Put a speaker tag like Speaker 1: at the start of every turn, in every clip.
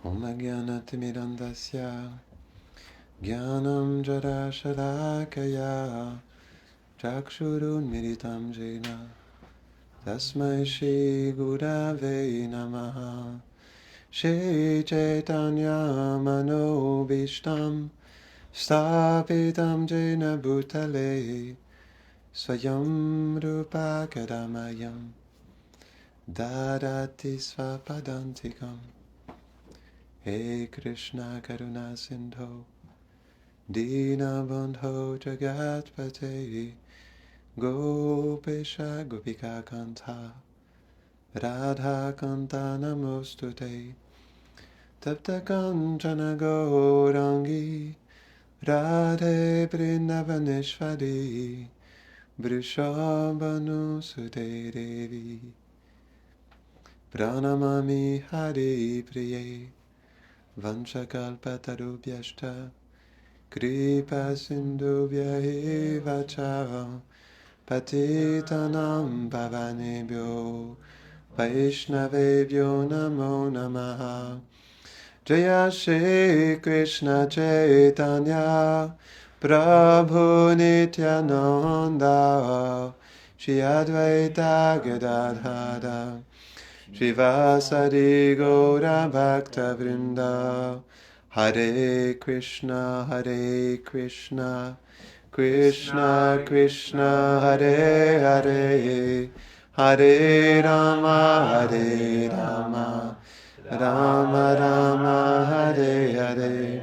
Speaker 1: Om Jnanatimidandasya Jnanam Jada Shalakaya Chakshurunmilitam Jena Tasmai Shri Gurave Namaha Shri Chaitanya Manobishtam Stapitam Jena Bhutale Swayam Rupa Kadamayam Dadati Svapadantikam He Krishna Karuna Sindho Dinabandho Jagatpate Gopesha Gopika Kanta Radha Kanta Namostute Tapta Kanchana Gaurangi Radhe Vrindavaneshwari Vrishabhanu Sute Devi Pranamami Hari Priye Vanchakalpatarubhyashta Kripa Sindhubhya eva cha Patitanam Pavanebhyo Vaishnavebhyo Namo Namaha Jaya Shri Krishna Chaitanya Prabhu Nityananda Shri Advaita Gadadhara Shivasari Gaura Bhakta Vrinda Hare Krishna Krishna Krishna Hare Hare Hare Rama Rama Rama Hare Hare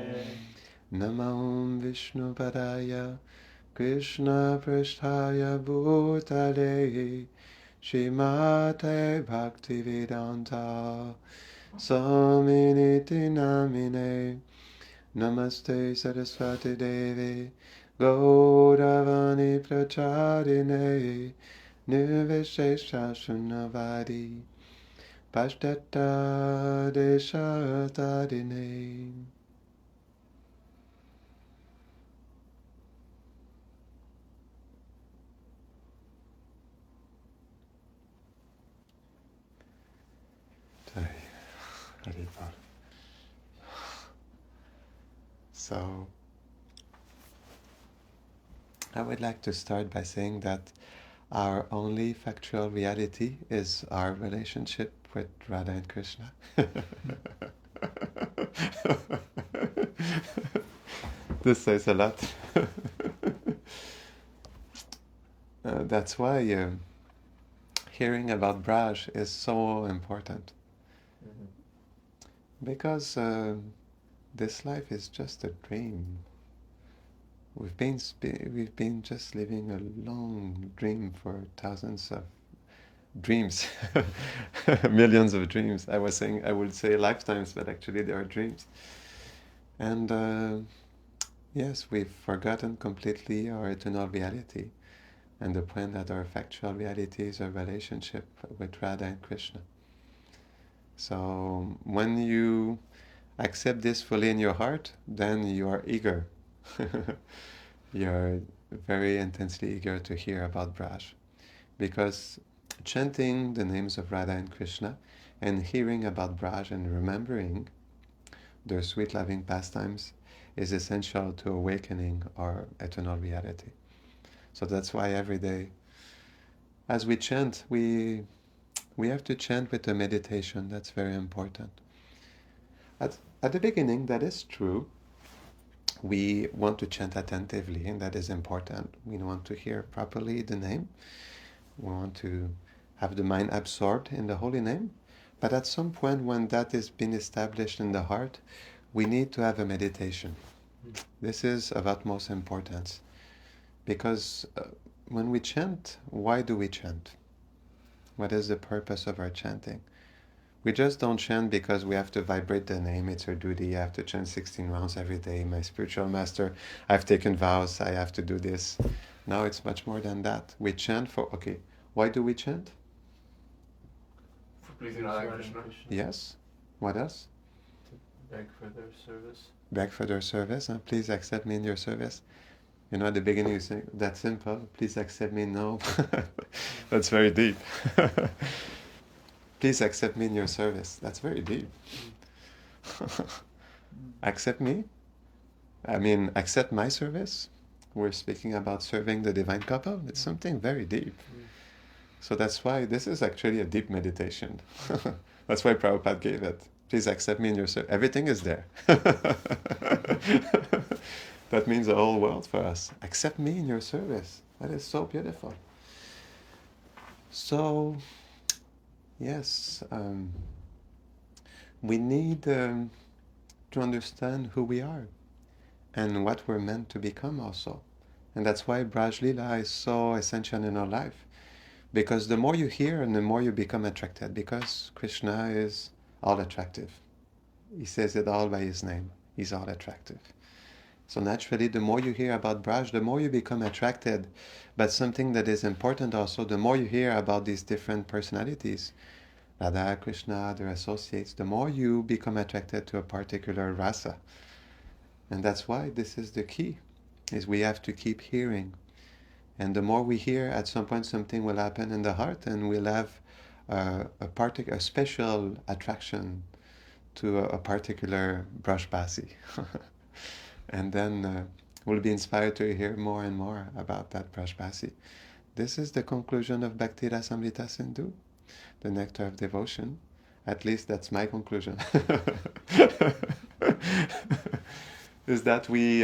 Speaker 1: Namo Vishnu Padaya Krishna Prasthaya Bhutale Shrimate Bhaktivedanta Swaminiti Namine Namaste Saraswati Devi Gauravani Pracharine Nirvishesha Shunnavadi Pashtata Deshatadine. So, I would like to start by saying that our only factual reality is our relationship with Radha and Krishna. This says a lot. That's why hearing about Braj is so important. Because this life is just a dream. We've been just living a long dream for thousands of dreams, millions of dreams. I would say lifetimes, but actually they are dreams. And yes, we've forgotten completely our eternal reality and the point that our factual reality is a relationship with Radha and Krishna. So when you accept this fully in your heart, then you are eager. You're very intensely eager to hear about Braj. Because chanting the names of Radha and Krishna and hearing about Braj and remembering their sweet loving pastimes is essential to awakening our eternal reality. So that's why every day, as we chant, we have to chant with a meditation. That's very important. At the beginning, that is true. We want to chant attentively, and that is important. We want to hear properly the name. We want to have the mind absorbed in the holy name. But at some point, when that has been established in the heart, we need to have a meditation. This is of utmost importance. Because when we chant, why do we chant? What is the purpose of our chanting? We just don't chant because we have to vibrate the name. It's our duty. I have to chant 16 rounds every day. My spiritual master, I've taken vows. I have to do this. No, it's much more than that. We chant for, okay, why do we chant?
Speaker 2: For pleasing Radha Krishna.
Speaker 1: Yes. What else?
Speaker 2: To beg for their service.
Speaker 1: Beg for their service. Please accept me in your service. You know, at the beginning you say, that's simple. Please accept me. No. That's very deep. Please accept me in your service. That's very deep. Accept me. I mean, accept my service. We're speaking about serving the divine couple. It's something very deep. So that's why this is actually a deep meditation. That's why Prabhupada gave it. Please accept me in your service. Everything is there. That means the whole world for us. Accept me in your service. That is so beautiful. So, yes, we need to understand who we are and what we're meant to become also. And that's why Braj Lila is so essential in our life. Because the more you hear and the more you become attracted, because Krishna is all attractive. He says it all by his name. He's all attractive. So naturally, the more you hear about Braj, the more you become attracted. But something that is important also, the more you hear about these different personalities, Radha, Krishna, their associates, the more you become attracted to a particular rasa. And that's why this is the key, is we have to keep hearing. And the more we hear, at some point something will happen in the heart and we'll have a special attraction to a particular Brajbasi. And then we'll be inspired to hear more and more about that Brajbasi. This is the conclusion of Bhakti Rasamrita Sindhu, the nectar of devotion. At least that's my conclusion. Is that we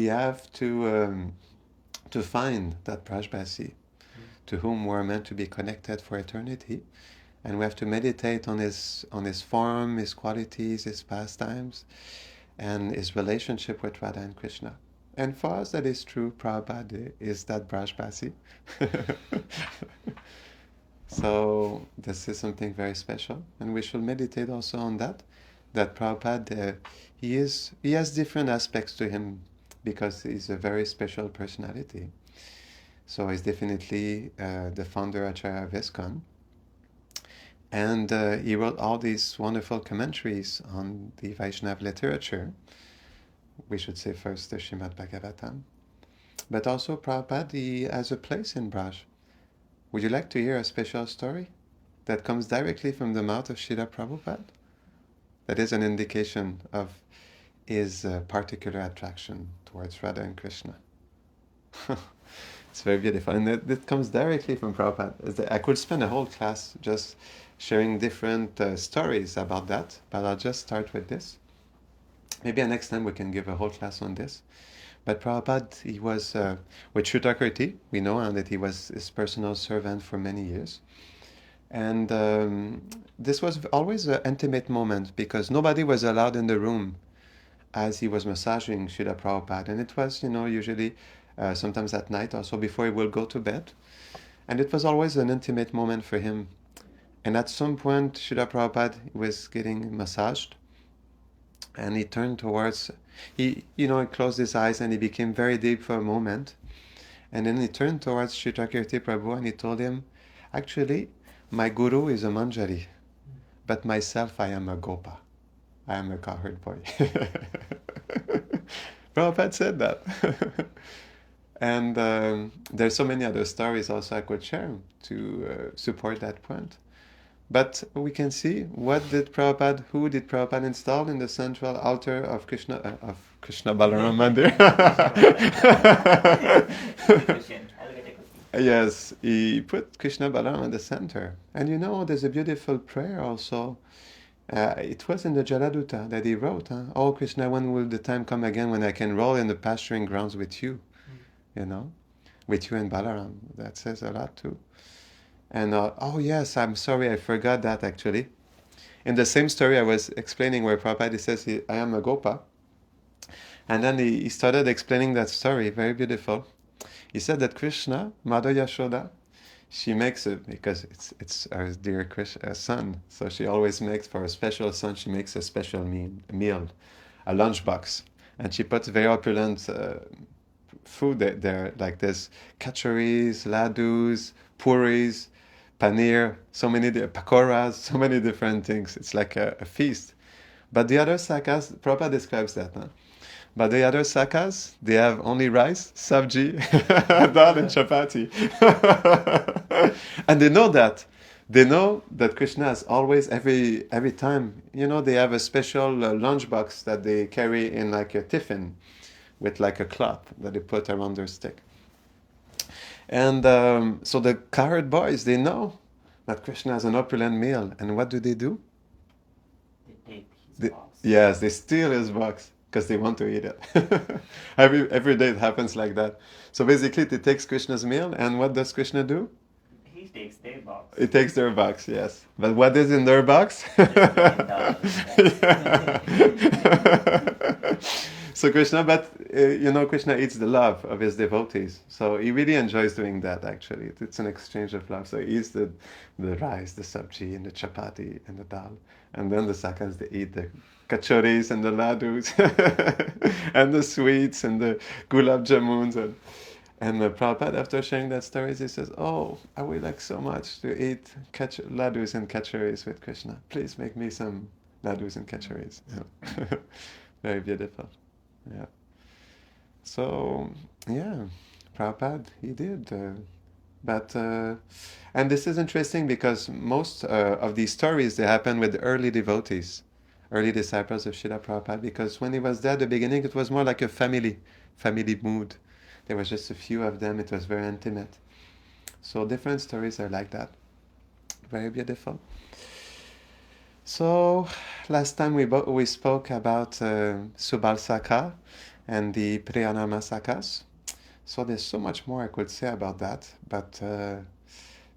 Speaker 1: have to find that Brajbasi to whom we're meant to be connected for eternity, and we have to meditate on his form, his qualities, his pastimes, and his relationship with Radha and Krishna. And for us that is true, Prabhupada is that Brajbasi. So this is something very special, and we should meditate also on that Prabhupada, he has different aspects to him because he's a very special personality. So he's definitely the founder Acharya of ISKCON. And he wrote all these wonderful commentaries on the Vaishnava literature. We should say first the Srimad Bhagavatam. But also Prabhupada, he has a place in Braj. Would you like to hear a special story that comes directly from the mouth of Srila Prabhupada? That is an indication of his particular attraction towards Radha and Krishna. It's very beautiful. And it comes directly from Prabhupada. I could spend a whole class just sharing different stories about that, but I'll just start with this. Maybe next time we can give a whole class on this. But Prabhupada, he was with Shutakirti, we know that he was his personal servant for many years. And this was always an intimate moment because nobody was allowed in the room as he was massaging Srila Prabhupada. And it was, usually sometimes at night also before he will go to bed. And it was always an intimate moment for him. And at some point, Srila Prabhupada was getting massaged. And he turned towards, he closed his eyes and he became very deep for a moment. And then he turned towards Shutakirti Prabhu and he told him, actually, my guru is a manjari, but myself I am a gopa. I am a cowherd boy. Prabhupada said that. And there's so many other stories also I could share to support that point. But we can see who did Prabhupada install in the central altar of Krishna Balaram Mandir? Yes, he put Krishna Balaram in the center. And there's a beautiful prayer also. It was in the Jaladuta that he wrote, Oh Krishna, when will the time come again when I can roll in the pasturing grounds with you? With you and Balaram. That says a lot too. And oh yes, I'm sorry, I forgot that actually. In the same story I was explaining where Prabhupada says, I am a gopa. And then he started explaining that story, very beautiful. He said that Krishna, Mother Yashoda, she makes it because it's her dear son. So she always makes for a special son, she makes a special meal, a lunchbox. And she puts very opulent food there, like this kachoris, ladus, puris, paneer, so many pakoras, so many different things. It's like a feast. But the other sakhas, Prabhupada describes that. But the other sakhas, they have only rice, sabji, dal and chapati. And they know that They know that Krishna is always every time. You know, they have a special lunchbox that they carry in like a tiffin with like a cloth that they put around their stick. And so the cowherd boys, they know that Krishna has an opulent meal. And what do?
Speaker 3: They take his box.
Speaker 1: Yes, they steal his box because they want to eat it. every day it happens like that. So basically, they takes Krishna's meal, and what does Krishna do?
Speaker 3: He takes their box.
Speaker 1: He takes their box, yes. But what is in their box? So Krishna, but Krishna eats the love of his devotees. So he really enjoys doing that, actually. It's an exchange of love. So he eats the rice, the sabji, and the chapati, and the dal. And then the sakhas, they eat the kachoris and the ladus, and the sweets, and the gulab jamuns. And Prabhupada, after sharing that story, he says, "Oh, I would like so much to eat ladus and kachoris with Krishna. Please make me some ladus and kachoris." Yeah. Very beautiful. Yeah. So, yeah, Prabhupada, he did. And this is interesting because most of these stories, they happen with early devotees, early disciples of Srila Prabhupada, because when he was there at the beginning, it was more like a family mood. There was just a few of them. It was very intimate. So different stories are like that. Very beautiful. So last time we spoke about Subal Sakha and the priya sakhas. So there's so much more I could say about that, but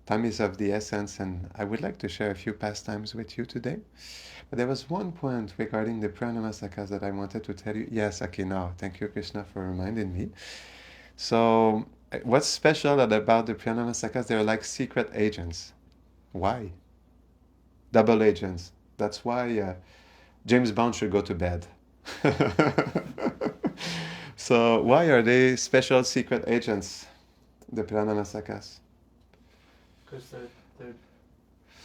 Speaker 1: time is of the essence, and I would like to share a few pastimes with you today. But there was one point regarding the priya sakhas that I wanted to tell you. Yes, okay, now thank you, Krishna, for reminding me. So what's special about the priya sakhas? They're like secret agents. Why? Double agents. That's why James Bond should go to bed. So why are they special secret agents, the Pranama Sakhas?
Speaker 2: Because they're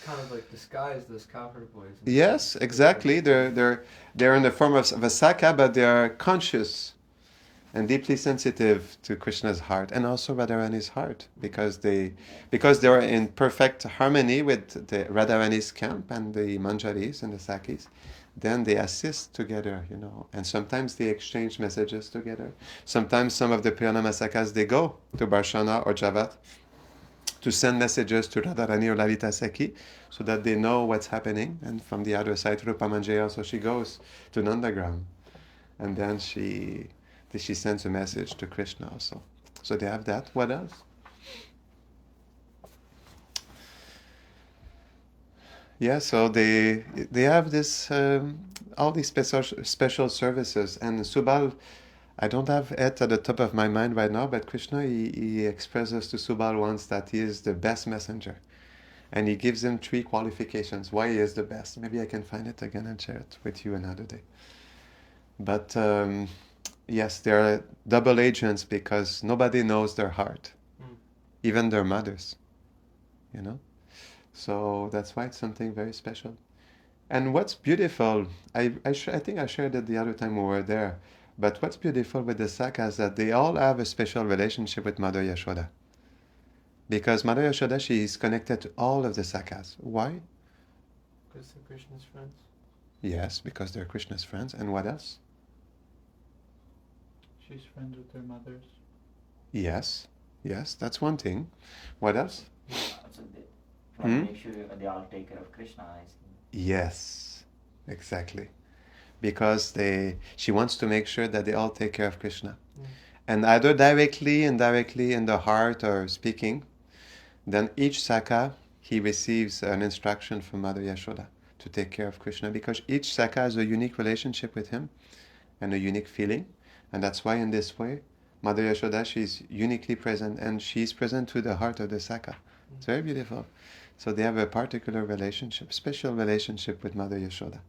Speaker 2: kind of like disguised as cowherd boys.
Speaker 1: Yes, exactly. They're in the form of a Sakha, but they are conscious and deeply sensitive to Krishna's heart and also Radharani's heart, because they are in perfect harmony with the Radharani's camp and the Manjaris and the Sakhis. Then they assist together, and sometimes they exchange messages together. Sometimes some of the Priyanama Sakhas, they go to Barshana or Javat to send messages to Radharani or Lalita Sakhi so that they know what's happening. And from the other side, Rupa Manjaya also, she goes to Nandagram, and then she sends a message to Krishna also. So they have that. What else? Yeah, so they have this all these special services. And Subal, I don't have it at the top of my mind right now, but Krishna, he expresses to Subal once that he is the best messenger. And he gives him 3 qualifications why he is the best. Maybe I can find it again and share it with you another day. But yes, they are double agents because nobody knows their heart, even their mothers, So that's why it's something very special. And what's beautiful, I think I shared it the other time we were there, but what's beautiful with the Sakhas is that they all have a special relationship with Mother Yashoda. Because Mother Yashoda, she is connected to all of the Sakhas. Why?
Speaker 2: Because they're Krishna's friends.
Speaker 1: Yes, because they're Krishna's friends. And what else?
Speaker 4: She's friends with their mothers.
Speaker 1: Yes, that's one thing. What else?
Speaker 3: Also, they make sure they all take care of Krishna.
Speaker 1: Yes, exactly. Because she wants to make sure that they all take care of Krishna. And either directly, indirectly, in the heart or speaking, then each Sakha, he receives an instruction from Mother Yashoda to take care of Krishna, because each Sakha has a unique relationship with him and a unique feeling. And that's why in this way, Mother Yashoda, she's uniquely present, and she's present to the heart of the Sakha. It's very beautiful. So they have a particular relationship, special relationship with Mother Yashoda.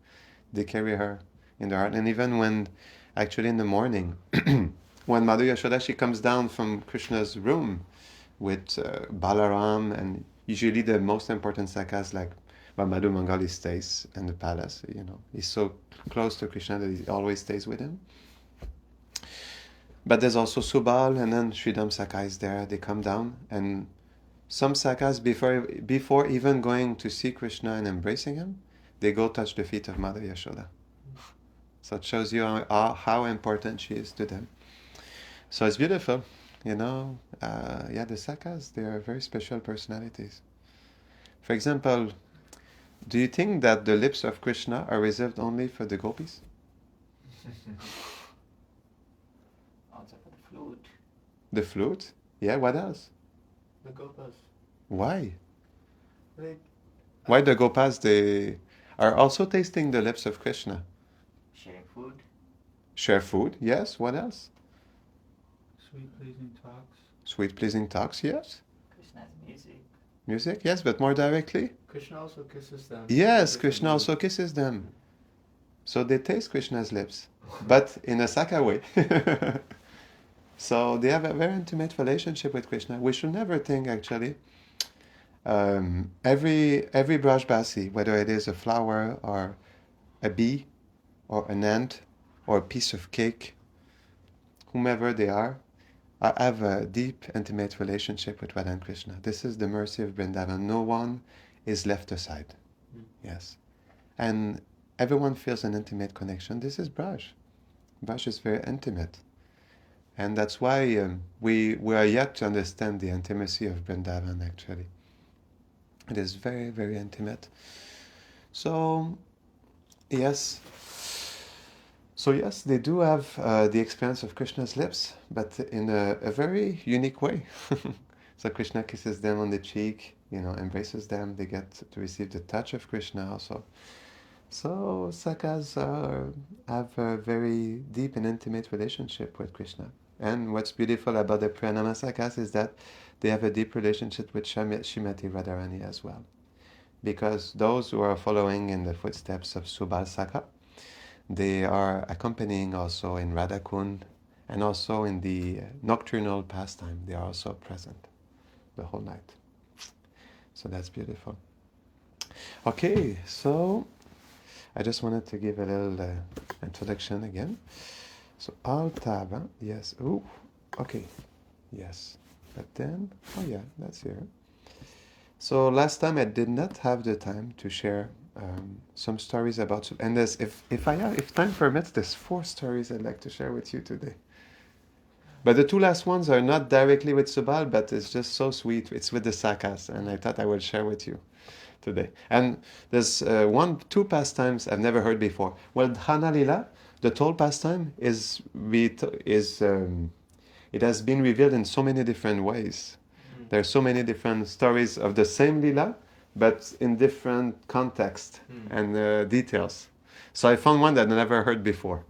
Speaker 1: They carry her in their heart. And even when, actually in the morning, when Mother Yashoda, she comes down from Krishna's room with Balaram, and usually the most important Sakhas like Madhu Mangali stays in the palace. He's so close to Krishna that he always stays with him. But there's also Subal, and then Sridham Sakha is there. They come down, and Some sakhas, before even going to see Krishna and embracing him, they go touch the feet of Mother Yashoda. So it shows you how important she is to them. So it's beautiful, you know. The sakhas, they are very special personalities. For example, do you think that the lips of Krishna are reserved only for the gopis?
Speaker 3: Also for the flute.
Speaker 1: The flute? Yeah, what else?
Speaker 2: The gopas.
Speaker 1: Why?
Speaker 2: Like,
Speaker 1: Why the gopas, they are also tasting the lips of Krishna?
Speaker 3: Sharing food.
Speaker 1: Share food, yes. What else?
Speaker 4: Sweet pleasing talks.
Speaker 1: Sweet pleasing talks, yes.
Speaker 3: Krishna's music.
Speaker 1: Music, yes, but more directly?
Speaker 2: Krishna also kisses them.
Speaker 1: Yes,
Speaker 2: Different
Speaker 1: Krishna
Speaker 2: ways.
Speaker 1: also kisses them. So they taste Krishna's lips, but in a Sakha way. So they have a very intimate relationship with Krishna. We should never think, actually, every Brajbasi, whether it is a flower or a bee or an ant or a piece of cake, whomever they are, have a deep, intimate relationship with Radha and Krishna. This is the mercy of Vrindavan. No one is left aside. Yes. And everyone feels an intimate connection. This is Braj. Braj is very intimate. And that's why we are yet to understand the intimacy of Vrindavan, actually. It is very, very intimate. So, yes. So yes, they do have the experience of Krishna's lips, but in a very unique way. So Krishna kisses them on the cheek, embraces them. They get to receive the touch of Krishna also. So sakhas have a very deep and intimate relationship with Krishna. And what's beautiful about the priya sakhas is that they have a deep relationship with Srimati Radharani as well. Because those who are following in the footsteps of Subala Sakha, they are accompanying also in Radhakund and also in the nocturnal pastime. They are also present the whole night. So that's beautiful. Okay, so I just wanted to give a little introduction again. So Altava, yes. Ooh, okay, yes. But then, oh yeah, that's here. So last time I did not have the time to share some stories about, and if time permits, there's 4 stories I'd like to share with you today. But the 2 last ones are not directly with Subal, but it's just so sweet. It's with the sakhas, and I thought I would share with you today. And there's 2 pastimes I've never heard before. Well, Dhana Lila, the toll pastime, it has been revealed in so many different ways. There are so many different stories of the same Lila, but in different context and details. So I found one that I never heard before.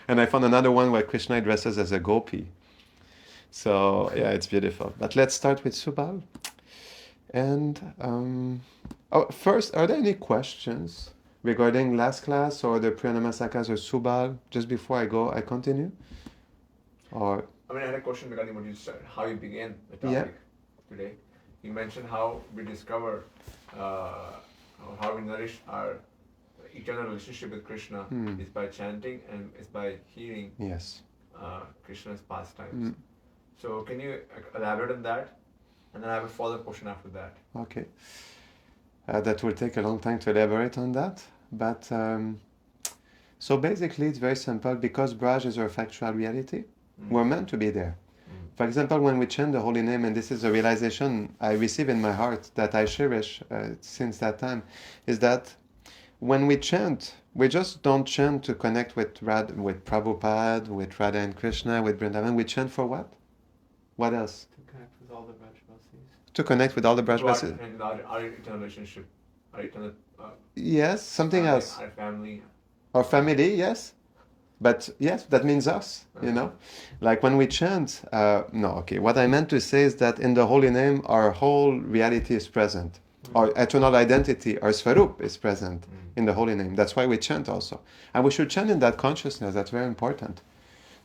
Speaker 1: And I found another one where Krishna dresses as a gopi. So yeah, it's beautiful. But let's start with Subal. And first, are there any questions regarding last class or the Priyanama Sakhas or Subal? Just before I continue? Or
Speaker 5: I had a question regarding what you said, how you began the topic today. You mentioned how we discover, how we nourish our eternal relationship with Krishna is by chanting and is by hearing Krishna's pastimes. So can you elaborate on that? And then I have a follow-up question after that.
Speaker 1: Okay. That will take a long time to elaborate on that. But so basically it's very simple. Because Braj is our factual reality, we're meant to be there. For example, when we chant the holy name, and this is a realization I receive in my heart that I cherish since that time, is that when we chant, we just don't chant to connect with Prabhupada, with Radha and Krishna, with Vrindavan. We chant for what? What else?
Speaker 2: To connect with all the Brajbasis.
Speaker 1: To connect with all the Brajbasis.
Speaker 5: And our eternal relationship, our eternal...
Speaker 1: yes, something else.
Speaker 5: Our family.
Speaker 1: Our family, yes. But yes, that means us, Like when we chant, what I meant to say is that in the holy name, our whole reality is present. Our eternal identity, our Svarup is present in the holy name. That's why we chant also. And we should chant in that consciousness. That's very important.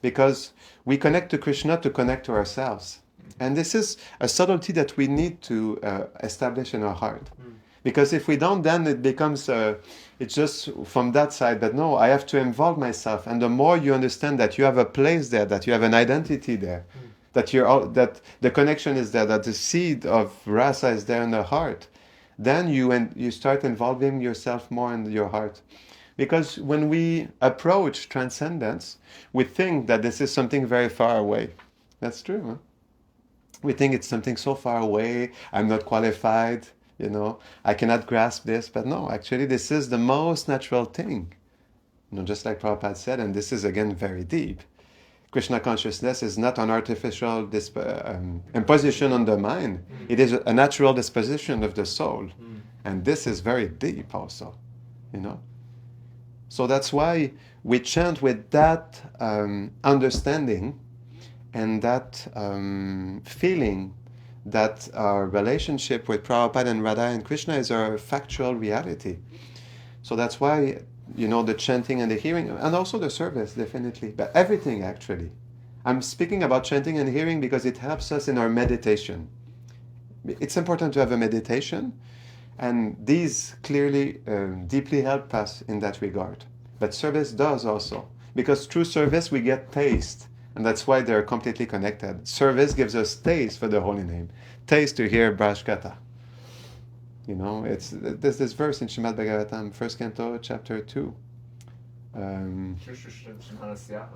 Speaker 1: Because we connect to Krishna to connect to ourselves. And this is a subtlety that we need to establish in our heart. Because if we don't, then it becomes, it's just from that side. But no, I have to involve myself. And the more you understand that you have a place there, that you have an identity there, that that the connection is there, that the seed of rasa is there in the heart, then you start involving yourself more in your heart. Because when we approach transcendence, we think that this is something very far away. That's true, huh? We think it's something so far away, I'm not qualified, I cannot grasp this. But no, actually, this is the most natural thing. Just like Prabhupada said, and this is again very deep. Krishna consciousness is not an artificial imposition on the mind. It is a natural disposition of the soul. And this is very deep also, So that's why we chant with that understanding and that feeling that our relationship with Prabhupada and Radha and Krishna is our factual reality. So that's why, the chanting and the hearing, and also the service, definitely, but everything actually. I'm speaking about chanting and hearing because it helps us in our meditation. It's important to have a meditation, and these clearly deeply help us in that regard. But service does also, because through service we get taste, and that's why they're completely connected. Service gives us taste for the holy name, taste to hear Brajkatha. There's this verse in Srimad Bhagavatam, 1st Canto, chapter 2.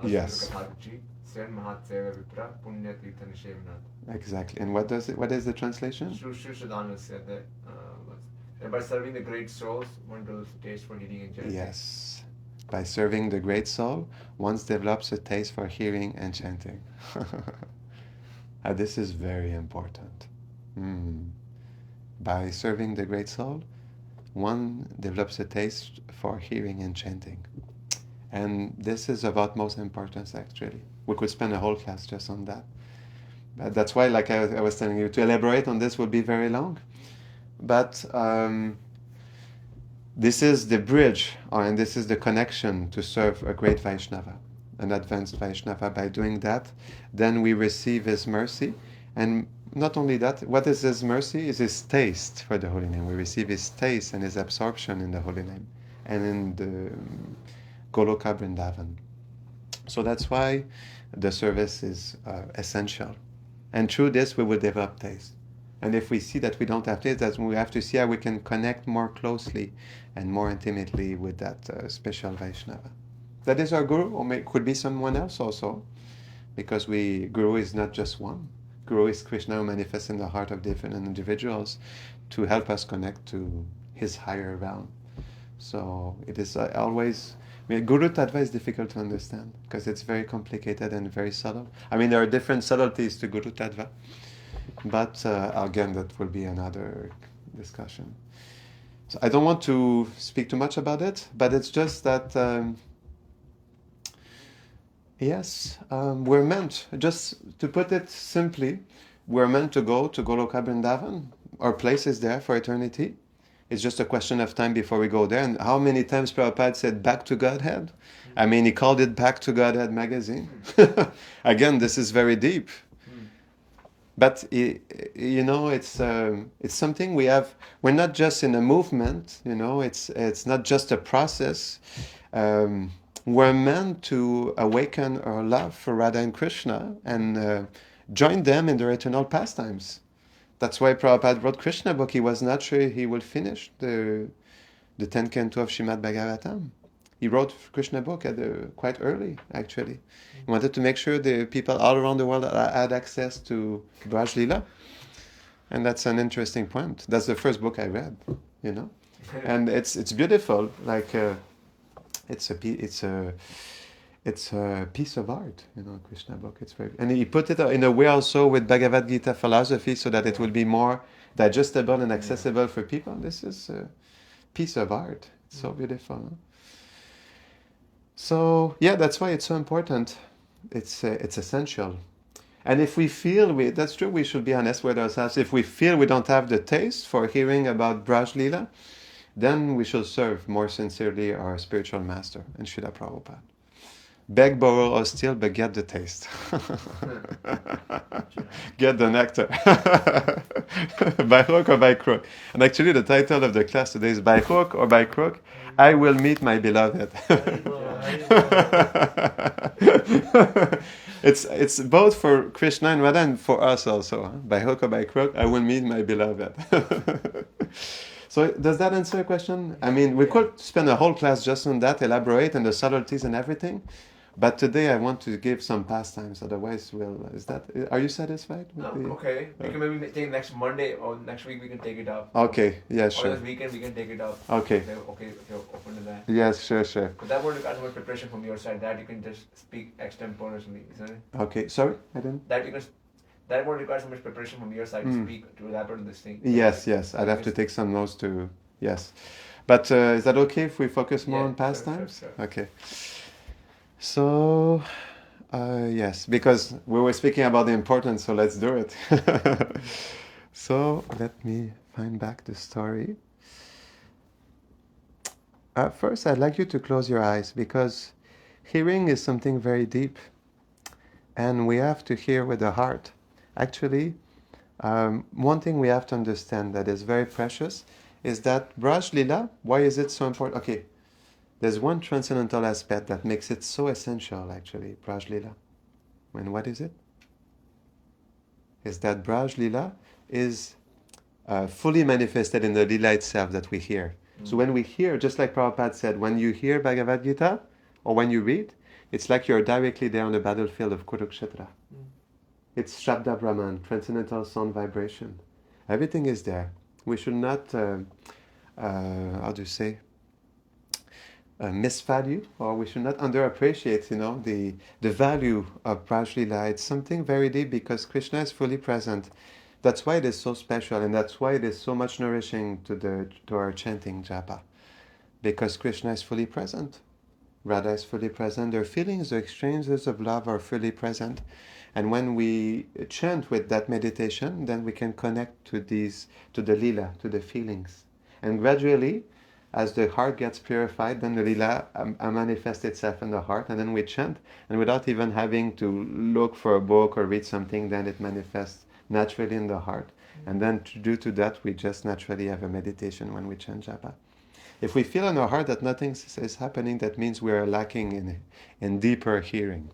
Speaker 1: Yes. Exactly. And what is the translation?
Speaker 5: And by serving the great souls, one develops a taste for hearing and chanting.
Speaker 1: Yes. By serving the great soul, one develops a taste for hearing and chanting. This is very important. By serving the great soul, one develops a taste for hearing and chanting. And this is of utmost importance, actually. We could spend a whole class just on that. But that's why, like I was telling you, to elaborate on this would be very long. But this is the bridge, and this is the connection to serve a great Vaishnava, an advanced Vaishnava. By doing that, then we receive his mercy. And not only that, what is his mercy? Is his taste for the holy name. We receive his taste and his absorption in the holy name and in the Goloka Vrindavan. So that's why the service is essential. And through this, we will develop taste. And if we see that we don't have taste, that's when we have to see how we can connect more closely and more intimately with that special Vaishnava. That is our Guru, or could be someone else also, because Guru is not just one. Guru is Krishna who manifests in the heart of different individuals to help us connect to his higher realm. So it is always... Guru Tattva is difficult to understand because it's very complicated and very subtle. There are different subtleties to Guru Tattva, but again, that will be another discussion. So I don't want to speak too much about it, but it's just that, we're meant, just to put it simply, we're meant to go to Goloka Vrindavan. Our place is there for eternity. It's just a question of time before we go there. And how many times Prabhupada said back to Godhead? He called it Back to Godhead magazine. Again, this is very deep. But, it's something we have. We're not just in a movement, it's not just a process. We're meant to awaken our love for Radha and Krishna and join them in their eternal pastimes. That's why Prabhupada wrote Krishna book. He was not sure he would finish the 10th canto of Srimad Bhagavatam. He wrote Krishna book quite early, actually. He wanted to make sure the people all around the world had access to Braj Lila. And that's an interesting point. That's the first book I read, And it's beautiful. Like it's a piece of art, Krishna book. It's very, and he put it in a way also with Bhagavad Gita philosophy so that it will be more digestible and accessible for people. This is a piece of art. It's so beautiful. Huh? So that's why it's so important. It's essential. And if we feel that's true, we should be honest with ourselves. If we feel we don't have the taste for hearing about Braj Lila, then we should serve more sincerely our spiritual master and Srila Prabhupada. Beg, borrow, or steal, but get the taste. Get the nectar. By hook or by crook. And actually the title of the class today is By Hook or by Crook, I Will Meet My Beloved. it's both for Krishna and Radha and for us also. Huh? By hook or by crook, I will meet my beloved. So does that answer your question? I mean, we could spend a whole class just on that, elaborate on the subtleties and everything. But today I want to give some pastimes. Otherwise, are you satisfied with
Speaker 5: Okay. We can maybe take next Monday or next week. We can take it up.
Speaker 1: Okay. Yeah. Sure.
Speaker 5: Or this weekend we can take it up.
Speaker 1: Okay.
Speaker 5: If you're open to that.
Speaker 1: Yes. Sure.
Speaker 5: But that won't require so much preparation from your side. That you can just speak extemporaneously, isn't it?
Speaker 1: Okay. Sorry, I didn't.
Speaker 5: That won't require so much preparation from your side to speak to elaborate on this thing.
Speaker 1: Yes. I'd have to take some notes to. Yes. But is that okay if we focus more on pastimes?
Speaker 5: Sure.
Speaker 1: Okay. So, yes, because we were speaking about the importance, so let's do it. So, let me find back the story. First, I'd like you to close your eyes because hearing is something very deep and we have to hear with the heart. Actually, one thing we have to understand that is very precious is that Braj Lila, why is it so important? Okay. There's one transcendental aspect that makes it so essential, actually, Braj Lila. And what is it? Is that Braj Lila is fully manifested in the Lila itself that we hear. So when we hear, just like Prabhupada said, when you hear Bhagavad Gita, or when you read, it's like you're directly there on the battlefield of Kurukshetra. It's Shabda Brahman, transcendental sound vibration. Everything is there. We should not, how do you say, misvalue, or we should not underappreciate, the value of Braj Lila. It's something very deep because Krishna is fully present. That's why it is so special, and that's why it is so much nourishing to our chanting japa. Because Krishna is fully present. Radha is fully present. Their feelings, their exchanges of love are fully present. And when we chant with that meditation, then we can connect to the lila, to the feelings. And gradually, as the heart gets purified, then the lila manifests itself in the heart, and then we chant, and without even having to look for a book or read something, then it manifests naturally in the heart. And then due to that, we just naturally have a meditation when we chant japa. If we feel in our heart that nothing is happening, that means we are lacking in deeper hearing.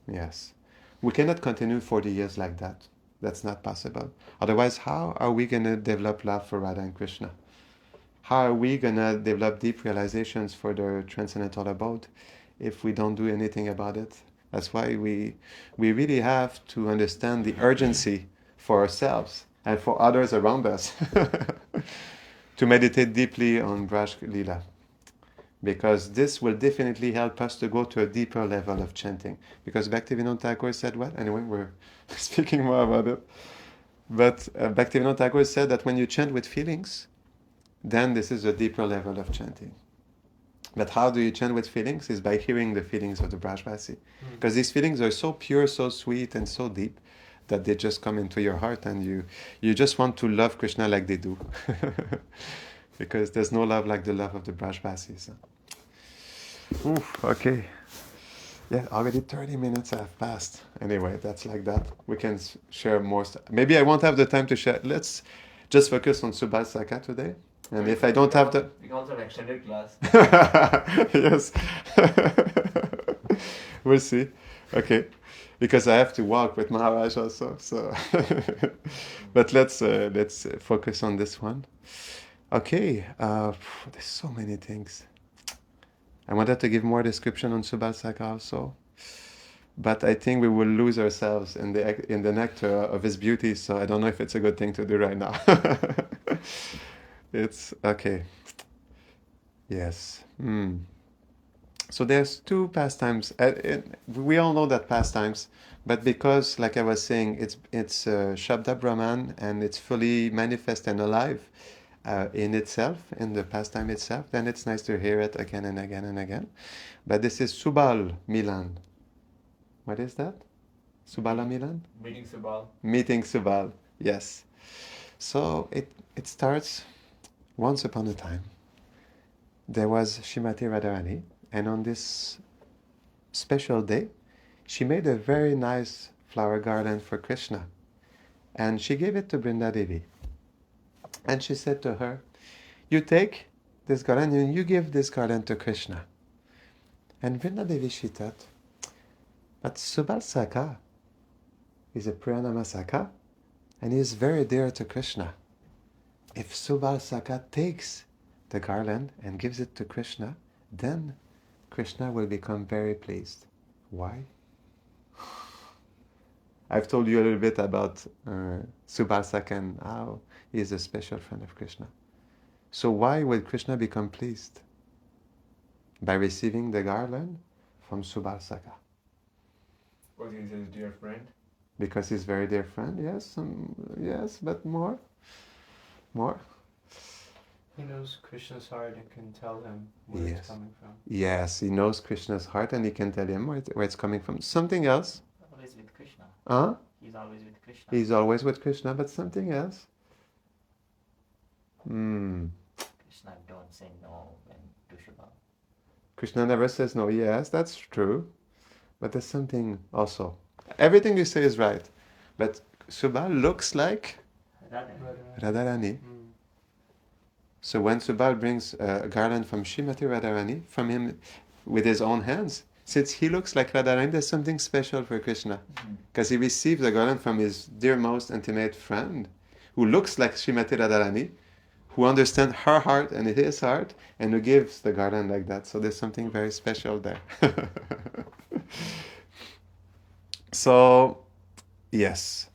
Speaker 1: Yes. We cannot continue 40 years like that. That's not possible. Otherwise, how are we going to develop love for Radha and Krishna? How are we going to develop deep realizations for the transcendental abode if we don't do anything about it? That's why we really have to understand the urgency for ourselves and for others around us to meditate deeply on Braj Lila. Because this will definitely help us to go to a deeper level of chanting. Because Bhaktivinoda Thakur said what? Anyway, we're speaking more about it. But Bhaktivinoda Thakur said that when you chant with feelings, then this is a deeper level of chanting. But how do you chant with feelings? Is by hearing the feelings of the Brajvasi. Because these feelings are so pure, so sweet, and so deep that they just come into your heart, and you just want to love Krishna like they do. Because there's no love like the love of the Brajvasis. Okay. Yeah, already 30 minutes have passed. Anyway, that's like that. We can share more. Maybe I won't have the time to share. Let's just focus on Subala Sakha today. And if I don't have the...
Speaker 5: We can also have an extended class.
Speaker 1: Yes. We'll see. Okay. Because I have to walk with Maharaj also. So but let's focus on this one. Okay. There's so many things. I wanted to give more description on Subala Sakha also. But I think we will lose ourselves in the nectar of his beauty. So I don't know if it's a good thing to do right now. It's okay. Yes. So there's two pastimes. We all know that pastimes, but because, like I was saying, it's Shabda Brahman and it's fully manifest and alive in itself, in the pastime itself, then it's nice to hear it again and again and again. But this is Subal Milan. What is that? Subala Milan?
Speaker 5: Meeting Subal.
Speaker 1: Meeting Subal, yes. So it starts once upon a time. There was Shrimati Radharani, and on this special day, she made a very nice flower garland for Krishna. And she gave it to Brinda Devi. And she said to her, you take this garland and you give this garland to Krishna. And Brinda Devi, she thought, But Subala is a Priyanama Sakha, and he is very dear to Krishna. If Subala takes the garland and gives it to Krishna, then Krishna will become very pleased. Why? I've told you a little bit about Subala and how he is a special friend of Krishna. So why will Krishna become pleased? By receiving the garland from Subala.
Speaker 5: Because he's his dear friend.
Speaker 1: Because he's very dear friend, yes, yes, but more.
Speaker 2: He knows Krishna's heart and can tell him where
Speaker 1: Yes.
Speaker 2: it's coming from.
Speaker 1: Yes, he knows Krishna's heart and he can tell him where it's coming from. Something else?
Speaker 3: Always with Krishna.
Speaker 1: Huh?
Speaker 3: He's always with Krishna.
Speaker 1: He's always with Krishna, but something else?
Speaker 3: Krishna don't say no when to Subala.
Speaker 1: Krishna never says no. Yes, that's true. But there's something also. Everything you say is right. But Subal looks like Radharani. So when Subal brings a garland from Srimati Radharani, from him with his own hands, since he looks like Radharani, there's something special for Krishna. Because he received the garland from his dear, most intimate friend, who looks like Srimati Radharani, who understands her heart and his heart, and who gives the garland like that. So there's something very special there. So, yes.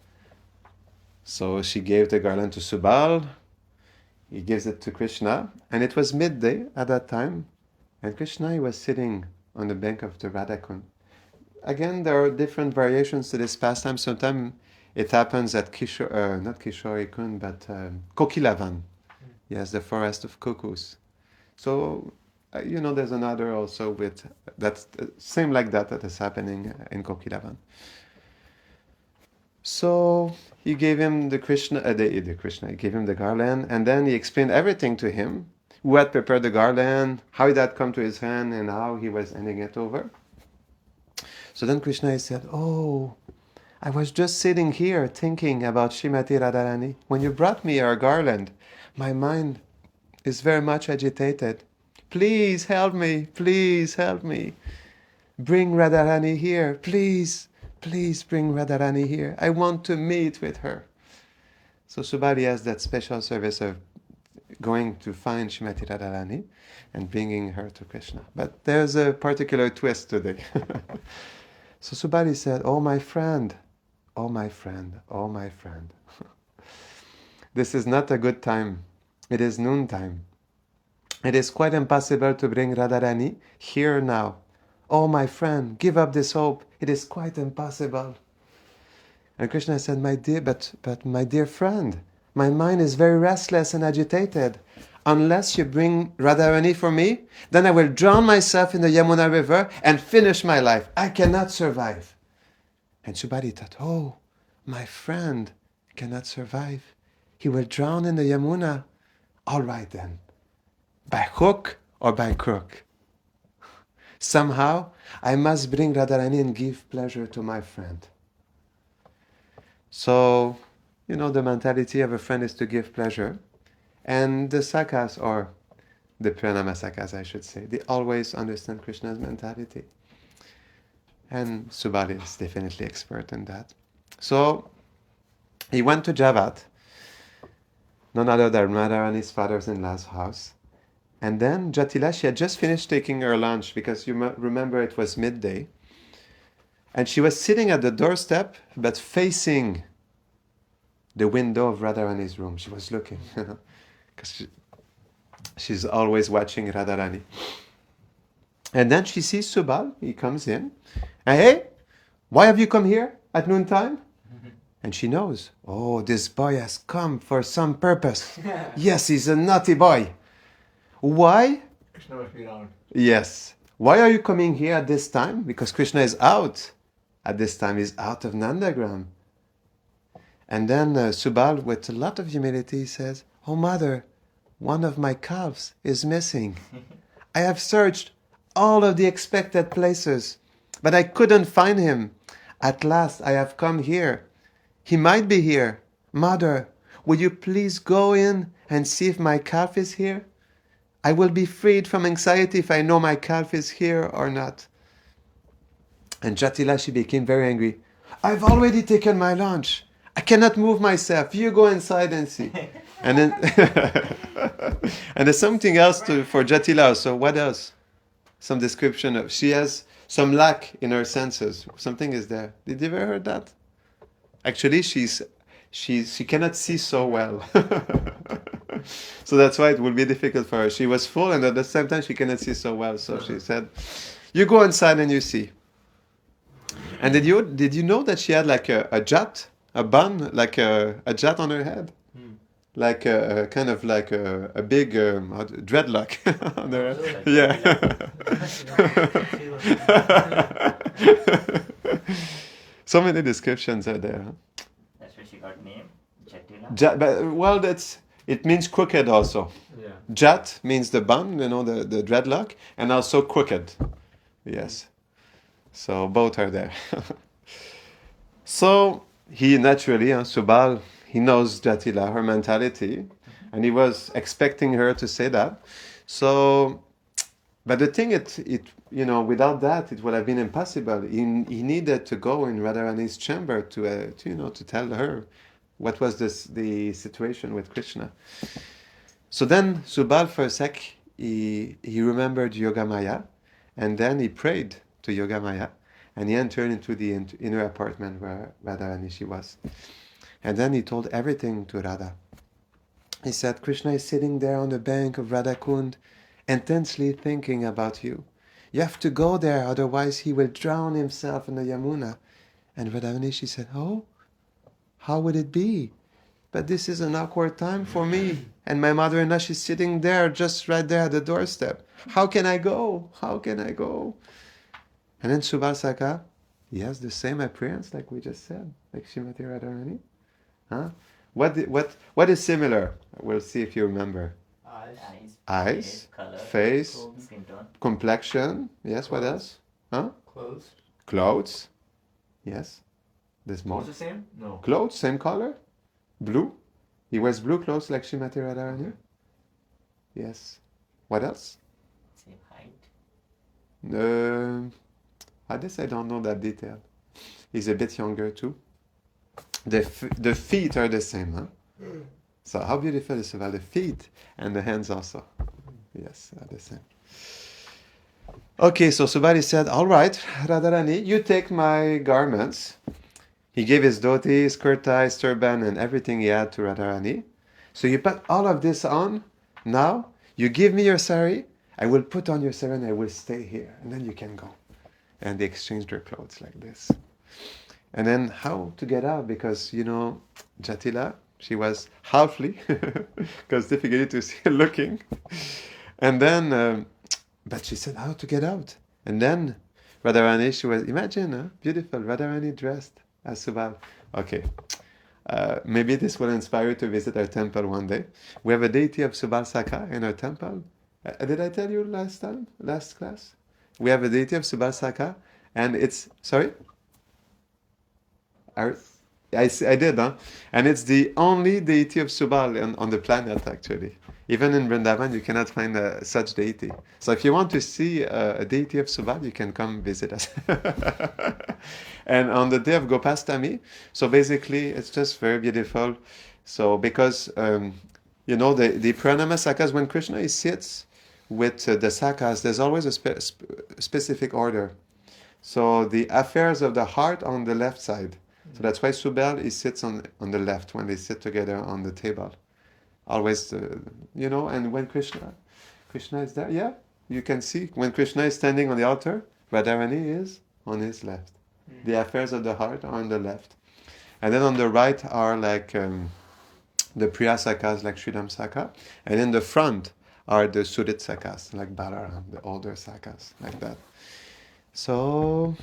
Speaker 1: So she gave the garland to Subal. He gives it to Krishna. And it was midday at that time. And Krishna, he was sitting on the bank of the Radhakund. Again, there are different variations to this pastime. Sometimes it happens at not Kishori Kund, but Kokilavan. Yes, the forest of cuckoos. So, there's another also with that's same like that is happening in Kokilavan. So he gave him the Krishna, he gave him the garland, and then he explained everything to him. Who had prepared the garland, how it had come to his hand, and how he was handing it over. So then Krishna said, "Oh, I was just sitting here thinking about Srimati Radharani. When you brought me your garland, my mind is very much agitated. Please help me, please help me. Bring Radharani here, please, please bring Radharani here. I want to meet with her." So Subali has that special service of going to find Srimati Radharani and bringing her to Krishna. But there's a particular twist today. So Subali said, "Oh my friend, oh my friend, oh my friend. This is not a good time. It is noontime. It is quite impossible to bring Radharani here now. Oh my friend, give up this hope. It is quite impossible." And Krishna said, but my dear friend, my mind is very restless and agitated. Unless you bring Radharani for me, then I will drown myself in the Yamuna river and finish my life. I cannot survive. And Subali thought, oh, my friend cannot survive. He will drown in the Yamuna. All right then, by hook or by crook. Somehow, I must bring Radharani and give pleasure to my friend. So, the mentality of a friend is to give pleasure. And the sakhas, or the pranama sakhas, I should say, they always understand Krishna's mentality. And Subali is definitely expert in that. So, he went to Javat, none other than Radharani's father-in-law's house. And then Jatila, she had just finished taking her lunch, because you remember it was midday. And she was sitting at the doorstep, but facing the window of Radharani's room. She was looking, because she's always watching Radharani. And then she sees Subal, he comes in. And, hey, why have you come here at noontime? And she knows, oh, this boy has come for some purpose. Yes, he's a naughty boy. Why?
Speaker 5: Krishna must be around.
Speaker 1: Yes. Why are you coming here at this time? Because Krishna is out. At this time, he's out of Nandagram. And then Subal, with a lot of humility, says, oh, mother, one of my calves is missing. I have searched all of the expected places, but I couldn't find him. At last, I have come here. He might be here. Mother, would you please go in and see if my calf is here? I will be freed from anxiety if I know my calf is here or not. And Jatila, she became very angry. I've already taken my lunch. I cannot move myself. You go inside and see. And then, and there's something else for Jatila. So what else? Some description of she has some lack in her senses. Something is there. Did you ever heard that? Actually, she cannot see so well. So that's why it will be difficult for her. She was full, and at the same time she cannot see so well. So she said, "You go inside and you see." And did you know that she had like a jet, a bun, like a jet on her head, like a kind of like a big dreadlock on her head. Yeah. So many descriptions are there. Huh?
Speaker 3: That's where she got name, Jatila.
Speaker 1: Well, it means crooked also.
Speaker 2: Yeah.
Speaker 1: Jat means the bun, the dreadlock, and also crooked. Yes. So both are there. So he naturally, Subal, he knows Jatila, her mentality, and he was expecting her to say that. So, but the thing, without that, it would have been impossible. He needed to go in Radharani's chamber to tell her what was the situation with Krishna. So then Subal, for a sec, he remembered Yogamaya, and then he prayed to Yogamaya, and he entered into the inner apartment where Radharani she was. And then he told everything to Radha. He said, Krishna is sitting there on the bank of Radhakund, intensely thinking about you. You have to go there, otherwise he will drown himself in the Yamuna. And Radharani, she said, oh, how would it be? But this is an awkward time for me. And my mother-in-law, she's sitting there, just right there at the doorstep. How can I go? How can I go? And then Subal Sakha, he has the same appearance like we just said, like Srimati Radharani. Huh? What is similar? We'll see if you remember. Eyes, face,
Speaker 3: skin tone.
Speaker 1: complexion. Yes, what else? Huh?
Speaker 2: Clothes.
Speaker 1: Clothes. Yes. There's more.
Speaker 5: What's the same? No.
Speaker 1: Clothes, same color. Blue. He wears blue clothes like Srimati Radharani. Yes. What else?
Speaker 3: Same height.
Speaker 1: I guess I don't know that detail. He's a bit younger too. The feet are the same, huh? So how beautiful is about the feet and the hands also. Yes, are the same. Okay, so Subali said, all right, Radharani, you take my garments. He gave his dhoti, his kurta, his turban, and everything he had to Radharani. So you put all of this on. Now, you give me your sari. I will put on your sari and I will stay here. And then you can go. And they exchanged their clothes like this. And then how to get out? Because, Jatila, she was halfly, because difficult to see her looking. And then, but she said, how to get out? And then Radharani, she was, imagine, beautiful, Radharani dressed as Subal. Okay. Maybe this will inspire you to visit our temple one day. We have a deity of Subal Sakha in our temple. Did I tell you last class? We have a deity of Subal Sakha, and it's, sorry? I did, huh? And it's the only deity of Subal on the planet, actually. Even in Vrindavan, you cannot find such deity. So if you want to see a deity of Subal, you can come visit us. And on the day of Gopastami, so basically, it's just very beautiful. So because, the pranama sakhas, when Krishna sits with the sakhas, there's always a specific order. So the affairs of the heart on the left side. So that's why Subal sits on the left when they sit together on the table. Always, and when Krishna is there, yeah, you can see when Krishna is standing on the altar, Radharani is on his left. The affairs of the heart are on the left. And then on the right are like the priya sakhas, like Sridham Sakha. And in the front are the Sudit sakhas, like Balaram, the older sakhas, like that. So,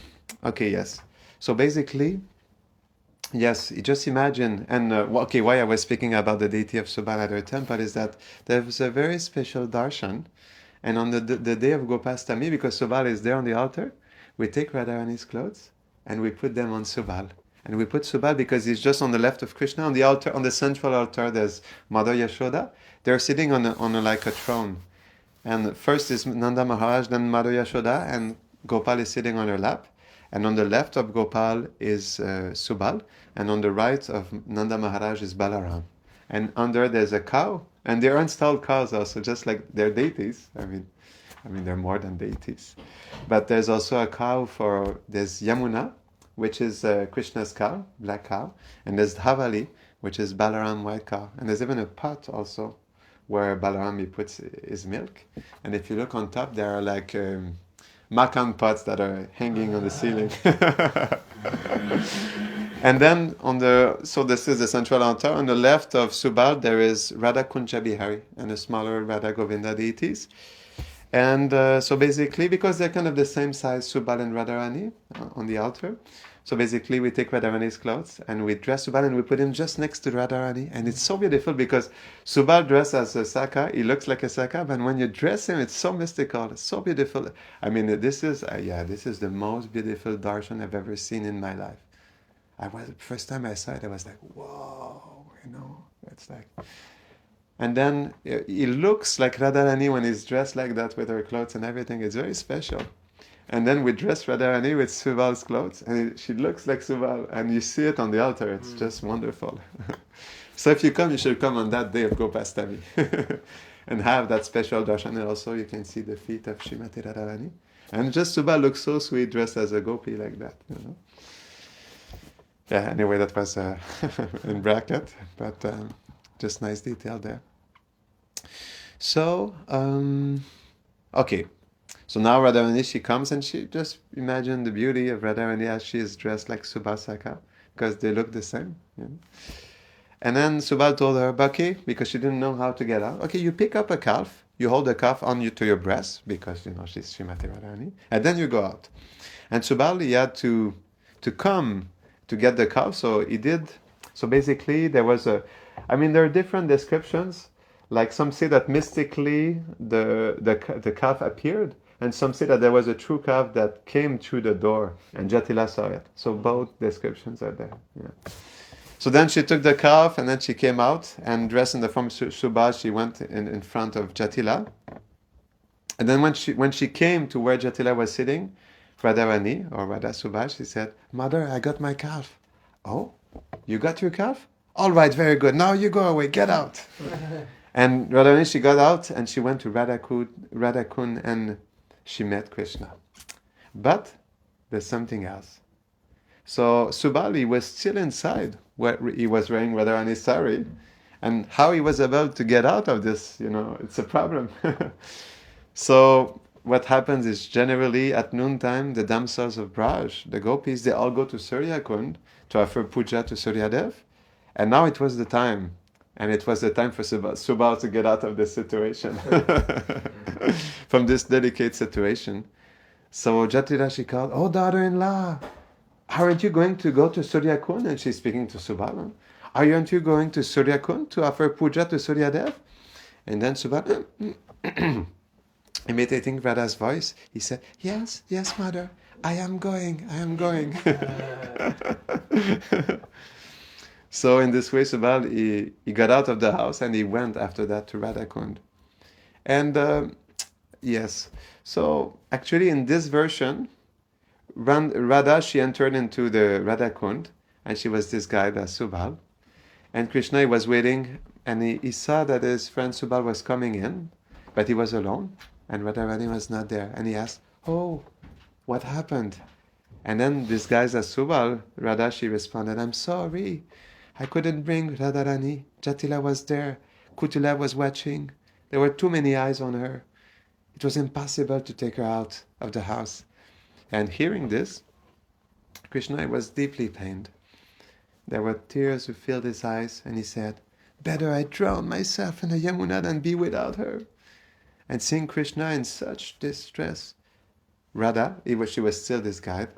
Speaker 1: okay, yes. So basically, yes, just imagine, and why I was speaking about the deity of Subal at our temple is that there's a very special darshan, and on the day of Gopastami, because Subal is there on the altar, we take Radharani's clothes and we put them on Subal. And we put Subal because he's just on the left of Krishna. On the altar, on the central altar, there's Mother Yashoda. They're sitting on like a throne. And first is Nanda Maharaj, then Mother Yashoda, and Gopal is sitting on her lap. And on the left of Gopal is Subal, and on the right of Nanda Maharaj is Balaram. And under there's a cow, and they're installed cows also, just like they're deities. I mean they're more than deities. But there's also a cow there's Yamuna, which is Krishna's cow, black cow, and there's Dhavali, which is Balaram, white cow. And there's even a pot also where Balaram he puts his milk. And if you look on top, there are like makan pots that are hanging on the ceiling. And then so this is the central altar. On the left of Subal, there is Radha Kunja Bihari and the smaller Radha Govinda deities. And so basically, because they're kind of the same size, Subal and Radharani on the altar, so basically we take Radharani's clothes and we dress Subal and we put him just next to Radharani. And it's so beautiful because Subal dressed as a Sakha, he looks like a Sakha, but when you dress him, it's so mystical, it's so beautiful. I mean, this is the most beautiful darshan I've ever seen in my life. First time I saw it, I was like, whoa, it's like... And then he looks like Radharani when he's dressed like that with her clothes and everything. It's very special. And then we dress Radharani with Subal's clothes, and she looks like Subal, and you see it on the altar. It's just wonderful. So if you come, you should come on that day of Gopastami and have that special darshan. And also you can see the feet of Srimati Radharani. And just Subal looks so sweet dressed as a gopi like that. Yeah, anyway, that was in bracket, but just nice detail there. So, okay. So now Radharani, she comes and she just imagine the beauty of Radharani as she is dressed like Subasaka, because they look the same. And then Subal told her, okay, because she didn't know how to get out. Okay, you pick up a calf, you hold the calf on you to your breast, because she's Srimati Radharani, and then you go out. And Subal, he had to come to get the calf, so he did. So basically, there are different descriptions. Like some say that mystically the calf appeared, and some say that there was a true calf that came through the door, and Jatila saw it. So both descriptions are there. Yeah. So then she took the calf, and then she came out, and dressed in the form of Subal, she went in front of Jatila. And then when she came to where Jatila was sitting, Radharani, or Radha Subal, she said, "Mother, I got my calf." "Oh, you got your calf? All right, very good. Now you go away, get out." And Radharani, she got out and she went to Radhakund and she met Krishna. But there's something else. So Subali was still inside where he was wearing Radharani's sari. And how he was able to get out of this, it's a problem. So what happens is generally at noontime, the damsels of Braj, the gopis, they all go to Suryakund to offer puja to Suryadev. And now it was the time. And it was the time for Subal to get out of this situation, from this delicate situation. So Jatila, she called, "Oh, daughter-in-law, aren't you going to go to Suryakund?" And she's speaking to Subal. "Aren't you going to Suryakund to offer puja to Suryadev?" And then Subal, imitating Radha's voice, he said, yes, mother, I am going. So in this way, Subal, he got out of the house and he went after that to Radhakund. And yes, so actually in this version, Radha, she entered into the Radhakund and she was disguised as Subal. And Krishna, he was waiting and he saw that his friend Subal was coming in, but he was alone and Radharani was not there. And he asked, "Oh, what happened?" And then disguised as Subal, Radha, she responded, "I'm sorry. I couldn't bring Radharani. Jatila was there. Kutula was watching. There were too many eyes on her. It was impossible to take her out of the house." And hearing this, Krishna was deeply pained. There were tears who filled his eyes, and he said, "Better I drown myself in the Yamuna than be without her." And seeing Krishna in such distress, Radha, she was still disguised,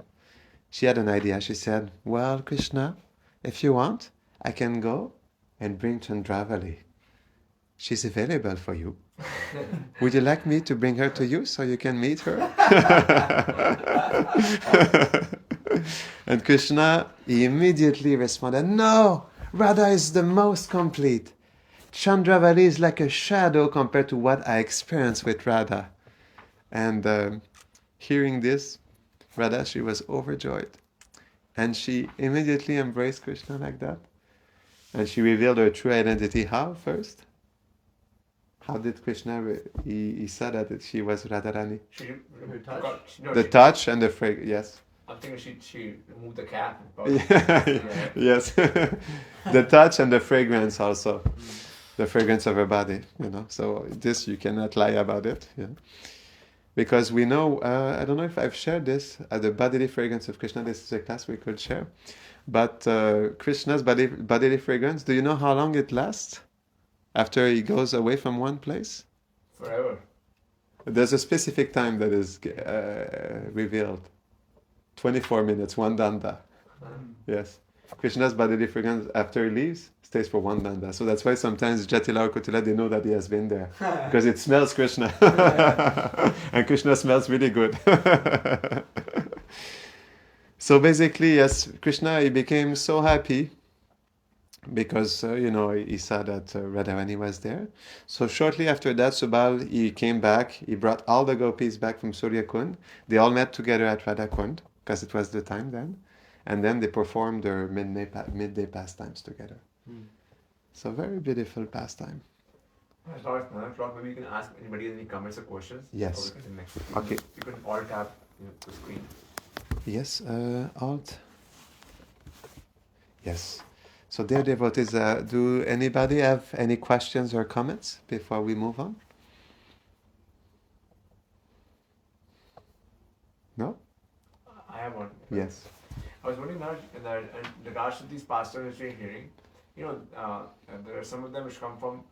Speaker 1: she had an idea. She said, "Well, Krishna, if you want, I can go and bring Chandravali. She's available for you. Would you like me to bring her to you so you can meet her?" And Krishna, he immediately responded, "No, Radha is the most complete. Chandravali is like a shadow compared to what I experienced with Radha." And hearing this, Radha, she was overjoyed. And she immediately embraced Krishna like that. And she revealed her true identity. How first? How did Krishna, he said that she was Radharani.
Speaker 5: She
Speaker 2: Her touch?
Speaker 5: no,
Speaker 1: The
Speaker 5: she,
Speaker 1: touch and the fragrance, yes.
Speaker 5: I'm thinking she removed the cap.
Speaker 1: Yeah, yes. The touch and the fragrance also. The fragrance of her body, So this, you cannot lie about it, Because we know, I don't know if I've shared this, the bodily fragrance of Krishna, this is a class we could share. But Krishna's bodily fragrance, do you know how long it lasts after he goes away from one place?
Speaker 5: Forever.
Speaker 1: There's a specific time that is revealed. 24 minutes, one danda. Yes. Krishna's bodily fragrance after he leaves stays for one danda. So that's why sometimes Jatila or Kotila, they know that he has been there. Because it smells Krishna. And Krishna smells really good. So basically, yes, Krishna, he became so happy because, he saw that Radharani was there. So shortly after that, Subal, he came back. He brought all the gopis back from Surya Kund. They all met together at Radha Kund because it was the time then. And then they performed their midday pastimes together. So very beautiful pastime.
Speaker 5: As far as 9 o'clock, maybe you can ask anybody any comments or questions.
Speaker 1: Yes.
Speaker 5: Or we can next.
Speaker 1: Okay.
Speaker 5: You can all tap the screen.
Speaker 1: Yes, Alt. Yes. So dear devotees, do anybody have any questions or comments before we move on? No?
Speaker 5: I have one.
Speaker 1: Yes.
Speaker 5: I was wondering, Maharaj, in regards to these pastors that you're hearing, there are some of them which come from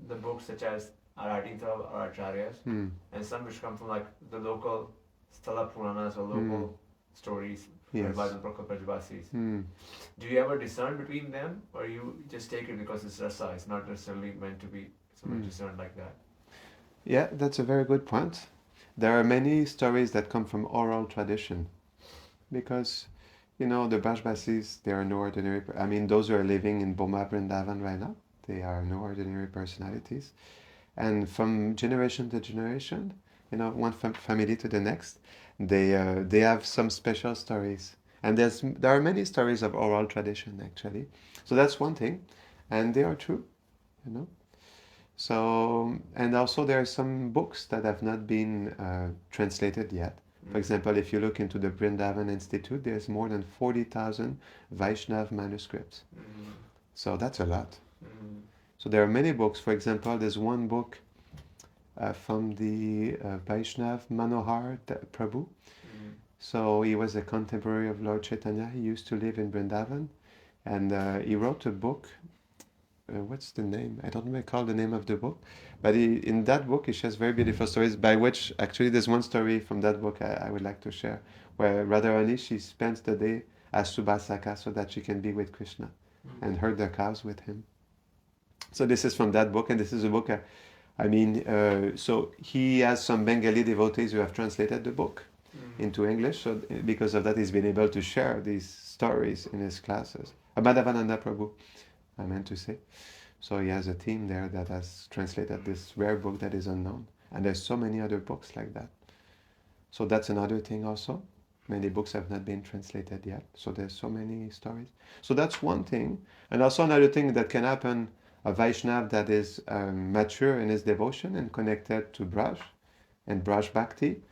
Speaker 5: the books such as our Aditya or Acharyas, and some which come from like the local Sthala Puranas or local stories
Speaker 1: Yes.
Speaker 5: by the Prajvasis.
Speaker 1: Hmm.
Speaker 5: Do you ever discern between them, or you just take it because it's rasa? It's not necessarily meant to be so much discerned like that.
Speaker 1: Yeah, that's a very good point. There are many stories that come from oral tradition because, the Brajbasis, they are no ordinary, those who are living in Boma Vrindavan right now, they are no ordinary personalities. And from generation to generation, one family to the next, they have some special stories. And there are many stories of oral tradition, actually. So that's one thing. And they are true, So, and also there are some books that have not been translated yet. For example, if you look into the Vrindavan Institute, there's more than 40,000 Vaishnav manuscripts. So that's a lot. So there are many books. For example, there's one book from the Vaishnav Manohar Prabhu. So he was a contemporary of Lord Chaitanya. He used to live in Vrindavan. And he wrote a book. What's the name? I don't recall the name of the book. But in that book, he shares very beautiful stories, by which, actually, there's one story from that book I would like to share, where Radharani, she spends the day as Subasaka so that she can be with Krishna and herd the cows with him. So this is from that book, and this is a book, so he has some Bengali devotees who have translated the book into English, so because of that, he's been able to share these stories in his classes. Madhavananda Prabhu, I meant to say. So he has a team there that has translated this rare book that is unknown. And there's so many other books like that. So that's another thing also. Many books have not been translated yet. So there's so many stories. So that's one thing. And also another thing that can happen, a Vaishnav that is mature in his devotion and connected to Braj and Braj Bhakti,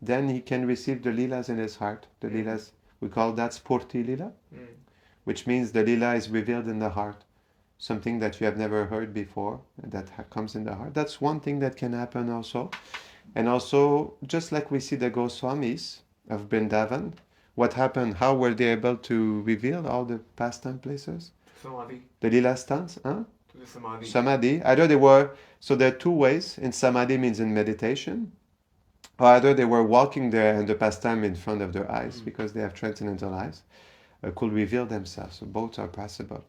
Speaker 1: then he can receive the Leelas in his heart. The Leelas, we call that Spurti Leela, which means the Leela is revealed in the heart. Something that you have never heard before that comes in the heart. That's one thing that can happen also. And also, just like we see the Goswamis of Vrindavan, what happened? How were they able to reveal all the pastime places?
Speaker 5: Samadhi.
Speaker 1: The Leela stands? Huh?
Speaker 5: To the Samadhi.
Speaker 1: Samadhi. Either they were, so there are two ways. In Samadhi means in meditation. Or either they were walking there and the pastime in front of their eyes because they have transcendental eyes could reveal themselves. So both are possible.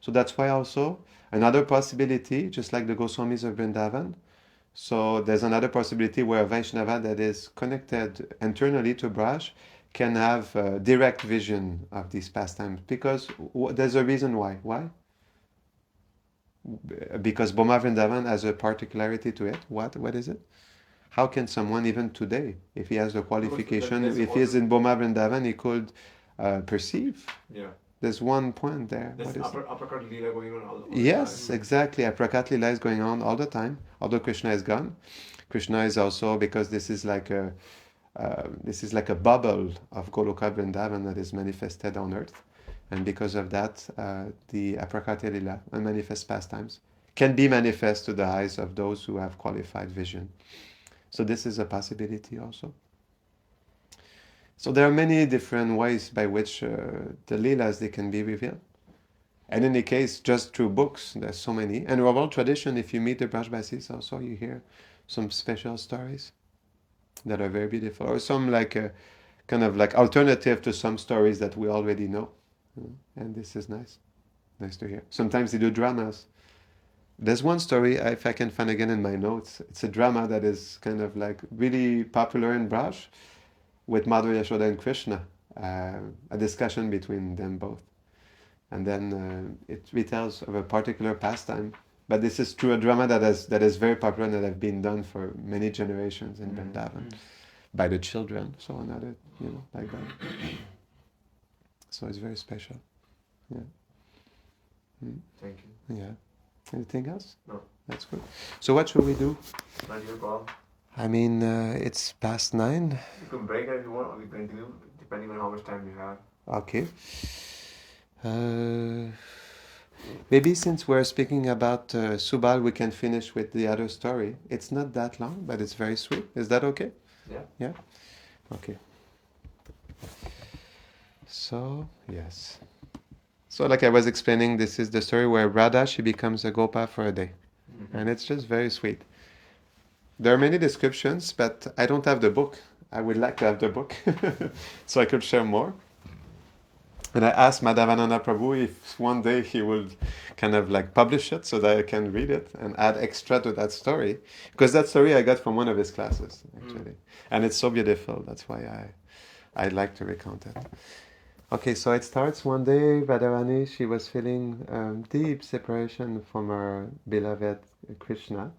Speaker 1: So that's why also another possibility, just like the Goswamis of Vrindavan, so there's another possibility where a Vaishnava that is connected internally to Braj can have direct vision of these pastimes. Because there's a reason why. Why? Because Boma Vrindavan has a particularity to it. What is it? How can someone even today, if he has the qualification,
Speaker 5: there's
Speaker 1: if he is in Boma Vrindavan, he could perceive?
Speaker 5: Yeah.
Speaker 1: There's one point there.
Speaker 5: There's
Speaker 1: What is it?
Speaker 5: uppercut lila going on all the
Speaker 1: Yes,
Speaker 5: time.
Speaker 1: exactly. Aprakat Lila is going on all the time, although Krishna is gone. Krishna is also, because this is like a bubble of Goloka Vrindavan that is manifested on earth, and because of that, the Aprakat Lila, manifest pastimes, can be manifest to the eyes of those who have qualified vision. So this is a possibility also. So there are many different ways by which the Leelas, they can be revealed. In any case, just through books, there's so many. And oral tradition, if you meet the Brajbasis also, you hear some special stories that are very beautiful. Or some like kind of like alternative to some stories that we already know. And this is nice. Nice to hear. Sometimes they do dramas. There's one story, if I can find again in my notes, it's a drama that is kind of like really popular in Braj with Madhurya Yashoda and Krishna, a discussion between them both. And then it retells of a particular pastime. But this is through a drama that is very popular and that have been done for many generations in Vrindavan by the children, so another, like that. So it's very special. Yeah.
Speaker 5: Thank you.
Speaker 1: Yeah. Anything else?
Speaker 5: No.
Speaker 1: That's good. So what should we do?
Speaker 5: Not your call.
Speaker 1: I mean, it's past 9.
Speaker 5: You can break it if you want, or we can continue depending on how much time you have.
Speaker 1: Okay. Maybe since we're speaking about Subal, we can finish with the other story. It's not that long, but it's very sweet. Is that okay?
Speaker 5: Yeah.
Speaker 1: Yeah? Okay. So, yes. So like I was explaining, this is the story where Radha, she becomes a Gopa for a day. And it's just very sweet. There are many descriptions, but I don't have the book. I would like to have the book so I could share more. And I asked Madhavananda Prabhu if one day he would kind of like publish it so that I can read it and add extra to that story. Because that story I got from one of his classes, actually. And it's so beautiful. That's why I'd like to recount it. Okay, so it starts one day, Radharani, she was feeling deep separation from her beloved Krishna.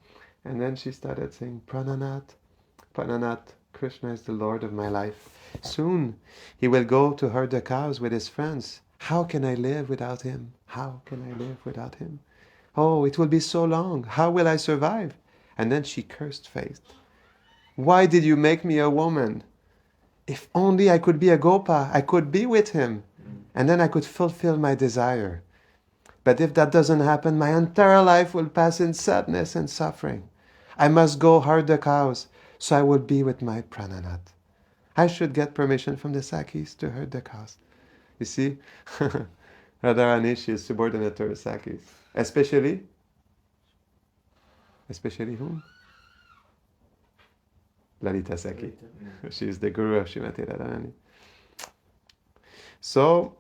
Speaker 1: And then she started saying, Prananat, Prananat, Krishna is the Lord of my life. Soon he will go to herd the cows with his friends. How can I live without him? How can I live without him? Oh, it will be so long. How will I survive? And then she cursed fate. Why did you make me a woman? If only I could be a Gopa, I could be with him. And then I could fulfill my desire. But if that doesn't happen, my entire life will pass in sadness and suffering. I must go herd the cows, so I will be with my Prananat. I should get permission from the Sakhis to herd the cows. You see, Radharani, she is subordinate to the Sakhis. Especially whom? Lalita Sakhi. She is the guru of Srimati Radharani. So,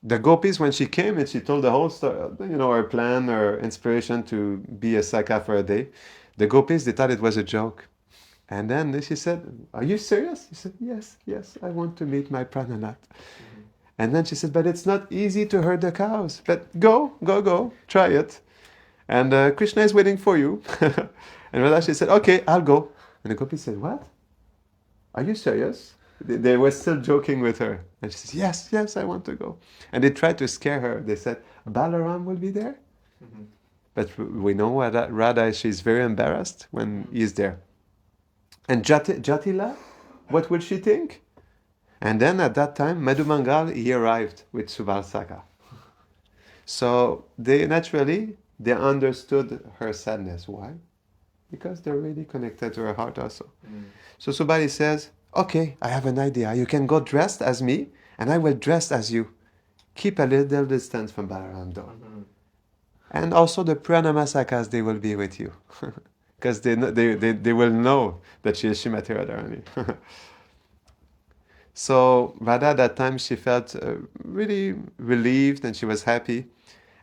Speaker 1: the gopis, when she came and she told the whole story, her plan, her inspiration to be a Sakha for a day, the gopis, they thought it was a joke. And then she said, are you serious? He said, yes, I want to meet my Prananat. And then she said, but it's not easy to herd the cows. But go, try it. And Krishna is waiting for you. And Radha, she said, okay, I'll go. And the gopis said, what? Are you serious? They were still joking with her. And she said, yes, I want to go. And they tried to scare her. They said, Balaram will be there? But we know Radha, she's very embarrassed when he's there. And Jatila, what will she think? And then at that time, Madhumangal, he arrived with Subala. So they understood her sadness. Why? Because they're really connected to her heart also. So Subali says, okay, I have an idea. You can go dressed as me, and I will dress as you. Keep a little distance from Balaram though. And also the Pranamasakas, they will be with you. Because they will know that she is Srimati Radharani. So Radha at that time, she felt really relieved and she was happy.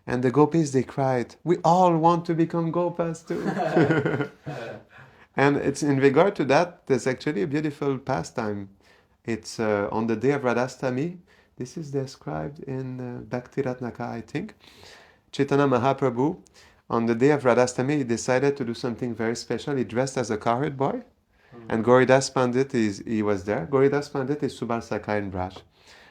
Speaker 1: And the gopis, they cried, we all want to become gopas too. And it's in regard to that, there's actually a beautiful pastime. It's on the day of Radhastami. This is described in Bhakti Ratnaka, I think. Chaitanya Mahaprabhu, on the day of Radhastami, he decided to do something very special. He dressed as a cowherd boy And Goridas Pandit, he was there. Goridas Pandit is Subal Sakai in Braj.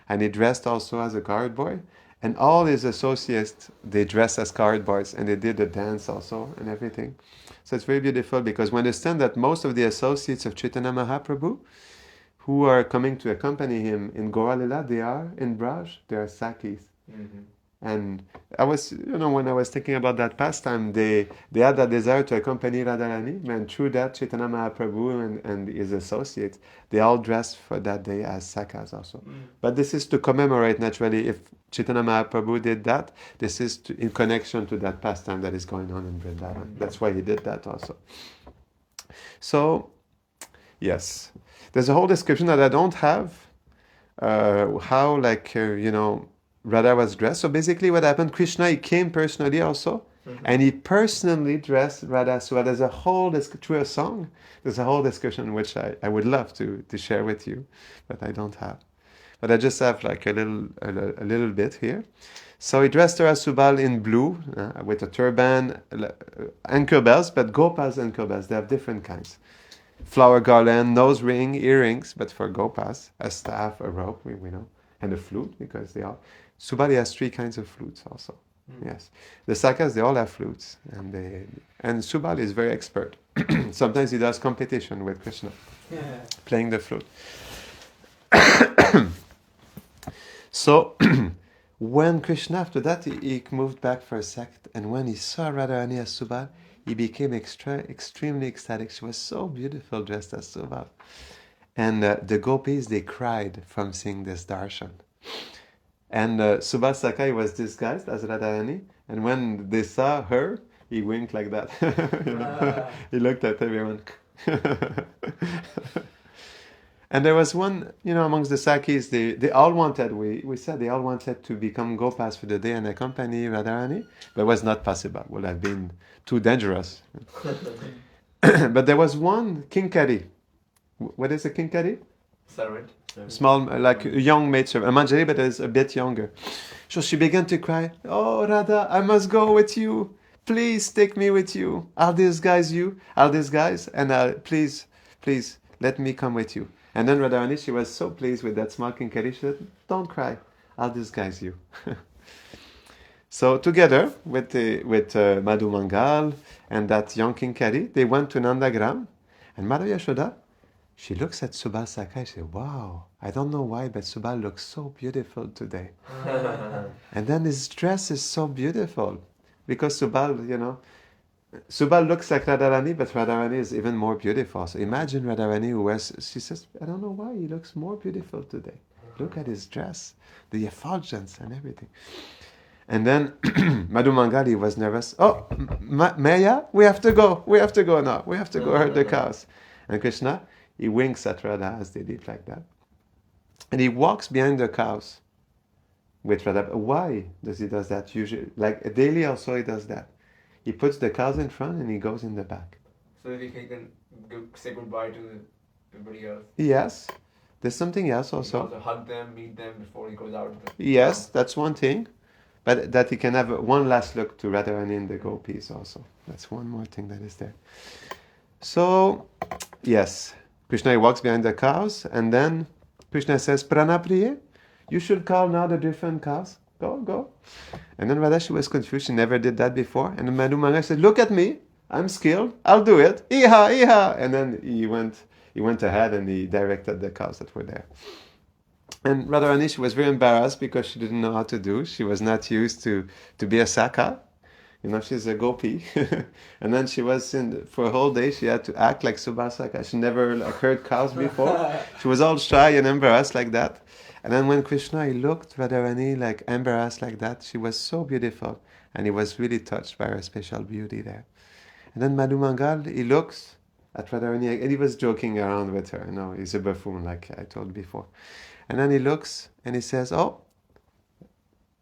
Speaker 1: And he dressed also as a card boy. And all his associates, they dressed as card boys and they did the dance also and everything. So it's very beautiful because we understand that most of the associates of Chaitanya Mahaprabhu who are coming to accompany him in Gauralila, they are in Braj, they are Sakis. And I was, when I was thinking about that pastime, they had that desire to accompany Radharani, and through that, Chaitanya Mahaprabhu and his associates, they all dressed for that day as sakhas also. But this is to commemorate, naturally, if Chaitanya Mahaprabhu did that, this is in connection to that pastime that is going on in Vrindavan. That's why he did that also. So, yes, there's a whole description that I don't have, how, Radha was dressed. So basically what happened, Krishna, he came personally also, and he personally dressed Radha. So there's a whole, through a song, there's a whole discussion which I would love to share with you, but I don't have. But I just have like a little bit here. So he dressed her as Subal in blue, with a turban, anchor bells, but Gopas anchor bells, they have different kinds. Flower garland, nose ring, earrings, but for Gopas, a staff, a rope, we know, and a flute, because they all... Subali has 3 kinds of flutes also. Yes, the sakhas, they all have flutes, and Subali is very expert. Sometimes he does competition with Krishna, playing the flute. So when Krishna, after that, he moved back for a second, and when he saw Radharani as Subal, he became extremely ecstatic. She was so beautiful dressed as Subal. And the gopis, they cried from seeing this darshan. And Subal Sakai was disguised as Radharani, and when they saw her, he winked like that. He looked at everyone. And there was one, amongst the Sakis, they all wanted, we said they all wanted to become Gopas for the day and accompany Radharani, but it was not possible. It would have been too dangerous. But there was one Kinkari. What is a Kinkari?
Speaker 5: Servant.
Speaker 1: Small, like a young maidservant, a Manjari, but is a bit younger. So she began to cry, "Oh, Radha, I must go with you. Please take me with you. I'll disguise you. I'll disguise, and please, let me come with you." And then Radharani, she was so pleased with that small Kinkari, she said, "Don't cry. I'll disguise you." So together with Madhu Mangal and that young Kinkari, they went to Nandagram, and Madhu Yashoda, she looks at Subal Sakai, she said, "Wow, I don't know why, but Subal looks so beautiful today." And then his dress is so beautiful, because Subal, Subal looks like Radharani, but Radharani is even more beautiful. So imagine Radharani who wears, she says, "I don't know why, he looks more beautiful today. Look at his dress, the effulgence and everything." And then Madhu Mangali was nervous. "Oh, Maya, we have to go now. We have to go herd the cows." And Krishna, he winks at Radha as they did like that. And he walks behind the cows with Radha. Why does he does that usually? Like daily also he does that. He puts the cows in front and he goes in the back.
Speaker 5: So that he can say goodbye to everybody else.
Speaker 1: Yes. There's something else also.
Speaker 5: He also hug them, meet them before he goes out.
Speaker 1: Yes, that's one thing. But that he can have one last look to Radharani and the gopis also. That's one more thing that is there. So, yes. Krishna, he walks behind the cows, and then Krishna says, "Pranapriye, you should call now the different cows. Go." And then Radha, she was confused. She never did that before. And Madhu Mangal said, "Look at me. I'm skilled. I'll do it. Iha, iha." And then he went ahead and he directed the cows that were there. And Radharani, she was very embarrassed because she didn't know how to do. She was not used to be a Sakha. She's a gopi. And then she was for a whole day, she had to act like Subal Sakha. She never heard cows before. She was all shy and embarrassed like that. And then when Krishna, he looked Radharani like embarrassed like that, she was so beautiful. And he was really touched by her special beauty there. And then Madhu Mangal, he looks at Radharani, and he was joking around with her. He's a buffoon, like I told before. And then he looks and he says, "Oh,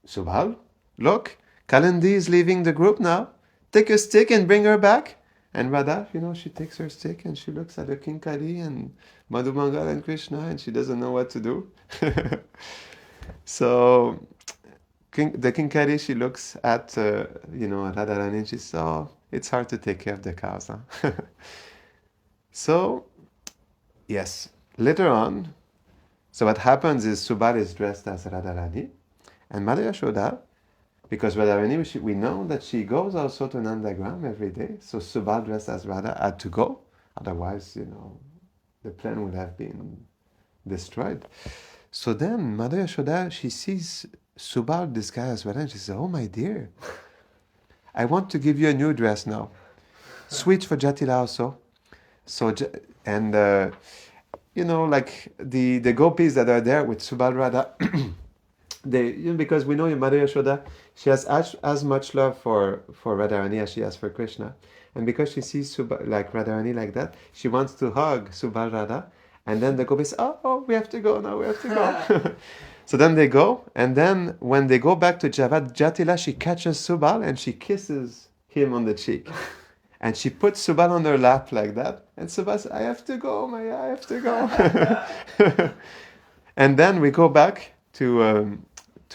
Speaker 1: Subal, look, Kalindi is leaving the group now. Take a stick and bring her back." And Radha, she takes her stick and she looks at the Kinkari and Madhu Mangal and Krishna, and she doesn't know what to do. So the Kinkari, she looks at, Radharani, and she says, "Oh, it's hard to take care of the cows, huh?" So Yes. Later on, so what happens is Subal is dressed as Radharani, and Mother Yashoda, because Radharani, we know that she goes also to Nandagram every day, so Subal dressed as Radha had to go, otherwise, the plan would have been destroyed. So then Mother Yashoda, she sees Subal disguised as Radha, and she says, "Oh my dear, I want to give you a new dress now. Switch for Jatila also." So, and like the gopis that are there with Subal Radha, because we know in Mother Yashoda, she has as much love for Radharani as she has for Krishna. And because she sees Radharani like that, she wants to hug Subal Radha. And then the gopis, oh, we have to go now, we have to go. So then they go, and then when they go back to Javad, Jatila, she catches Subal and she kisses him on the cheek. And she puts Subal on her lap like that. And Subal says, "I have to go, Maya, I have to go." And then we go back to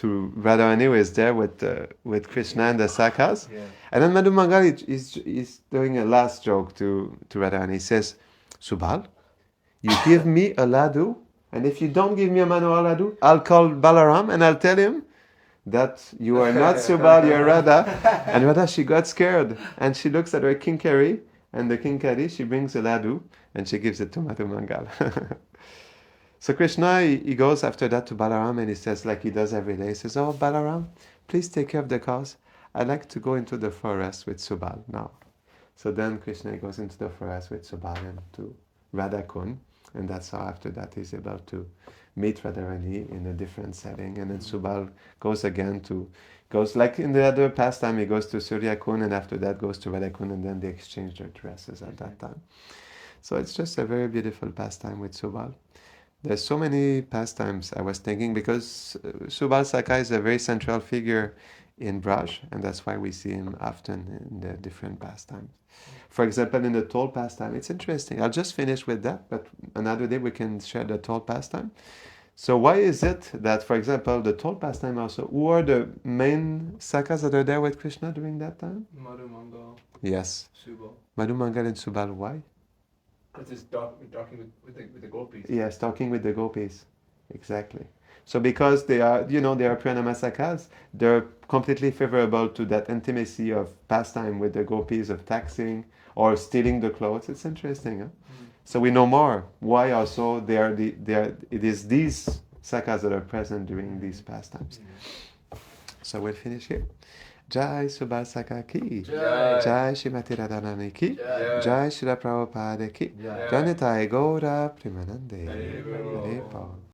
Speaker 1: Radharani, who is there with Krishna and the sakhas.
Speaker 2: Yeah.
Speaker 1: And then Madhu Mangal is doing a last joke to Radharani. He says, "Subal, you give me a laddu, and if you don't give me a Manohar laddu, I'll call Balaram and I'll tell him that you are not Subal, you're Radha." And Radha, she got scared, and she looks at her kinkari, and the kinkari, she brings a laddu, and she gives it to Madhu Mangal. So Krishna, he goes after that to Balaram, and he says, like he does every day, he says, "Oh, Balaram, please take care of the cows. I'd like to go into the forest with Subal now." So then Krishna goes into the forest with Subal and to Radha Kund, and that's how after that he's able to meet Radharani in a different setting. And then Subal goes like in the other pastime, he goes to Surya Kund, and after that goes to Radha Kund, and then they exchange their dresses at that time. So it's just a very beautiful pastime with Subal. There's so many pastimes I was thinking, because Subal Sakha is a very central figure in Braj, and that's why we see him often in the different pastimes. For example, in the toll pastime, it's interesting. I'll just finish with that, but another day we can share the toll pastime. So why is it that, for example, the toll pastime also, who are the main sakhas that are there with Krishna during that time?
Speaker 2: Madhu Mangal,
Speaker 1: Yes.
Speaker 2: Subal.
Speaker 1: Madhu Mangal and Subal, why?
Speaker 5: Because it's talking with the gopis.
Speaker 1: Yes, talking with the gopis. Exactly. So because they are Pranama sakhas, they're completely favorable to that intimacy of pastime with the gopis, of taxing or stealing the clothes. It's interesting, huh? So we know more why also it is these sakhas that are present during these pastimes. So we'll finish here. Jai Subal Sakha ki,
Speaker 2: Jai.
Speaker 1: Jai Shrimati Radharani ki,
Speaker 2: Jai.
Speaker 1: Jai Shri Prabhupada ki,
Speaker 2: Jai.
Speaker 1: Jai Nitai Gaura Premanande.
Speaker 5: Hare Guru.
Speaker 1: Hare Paul.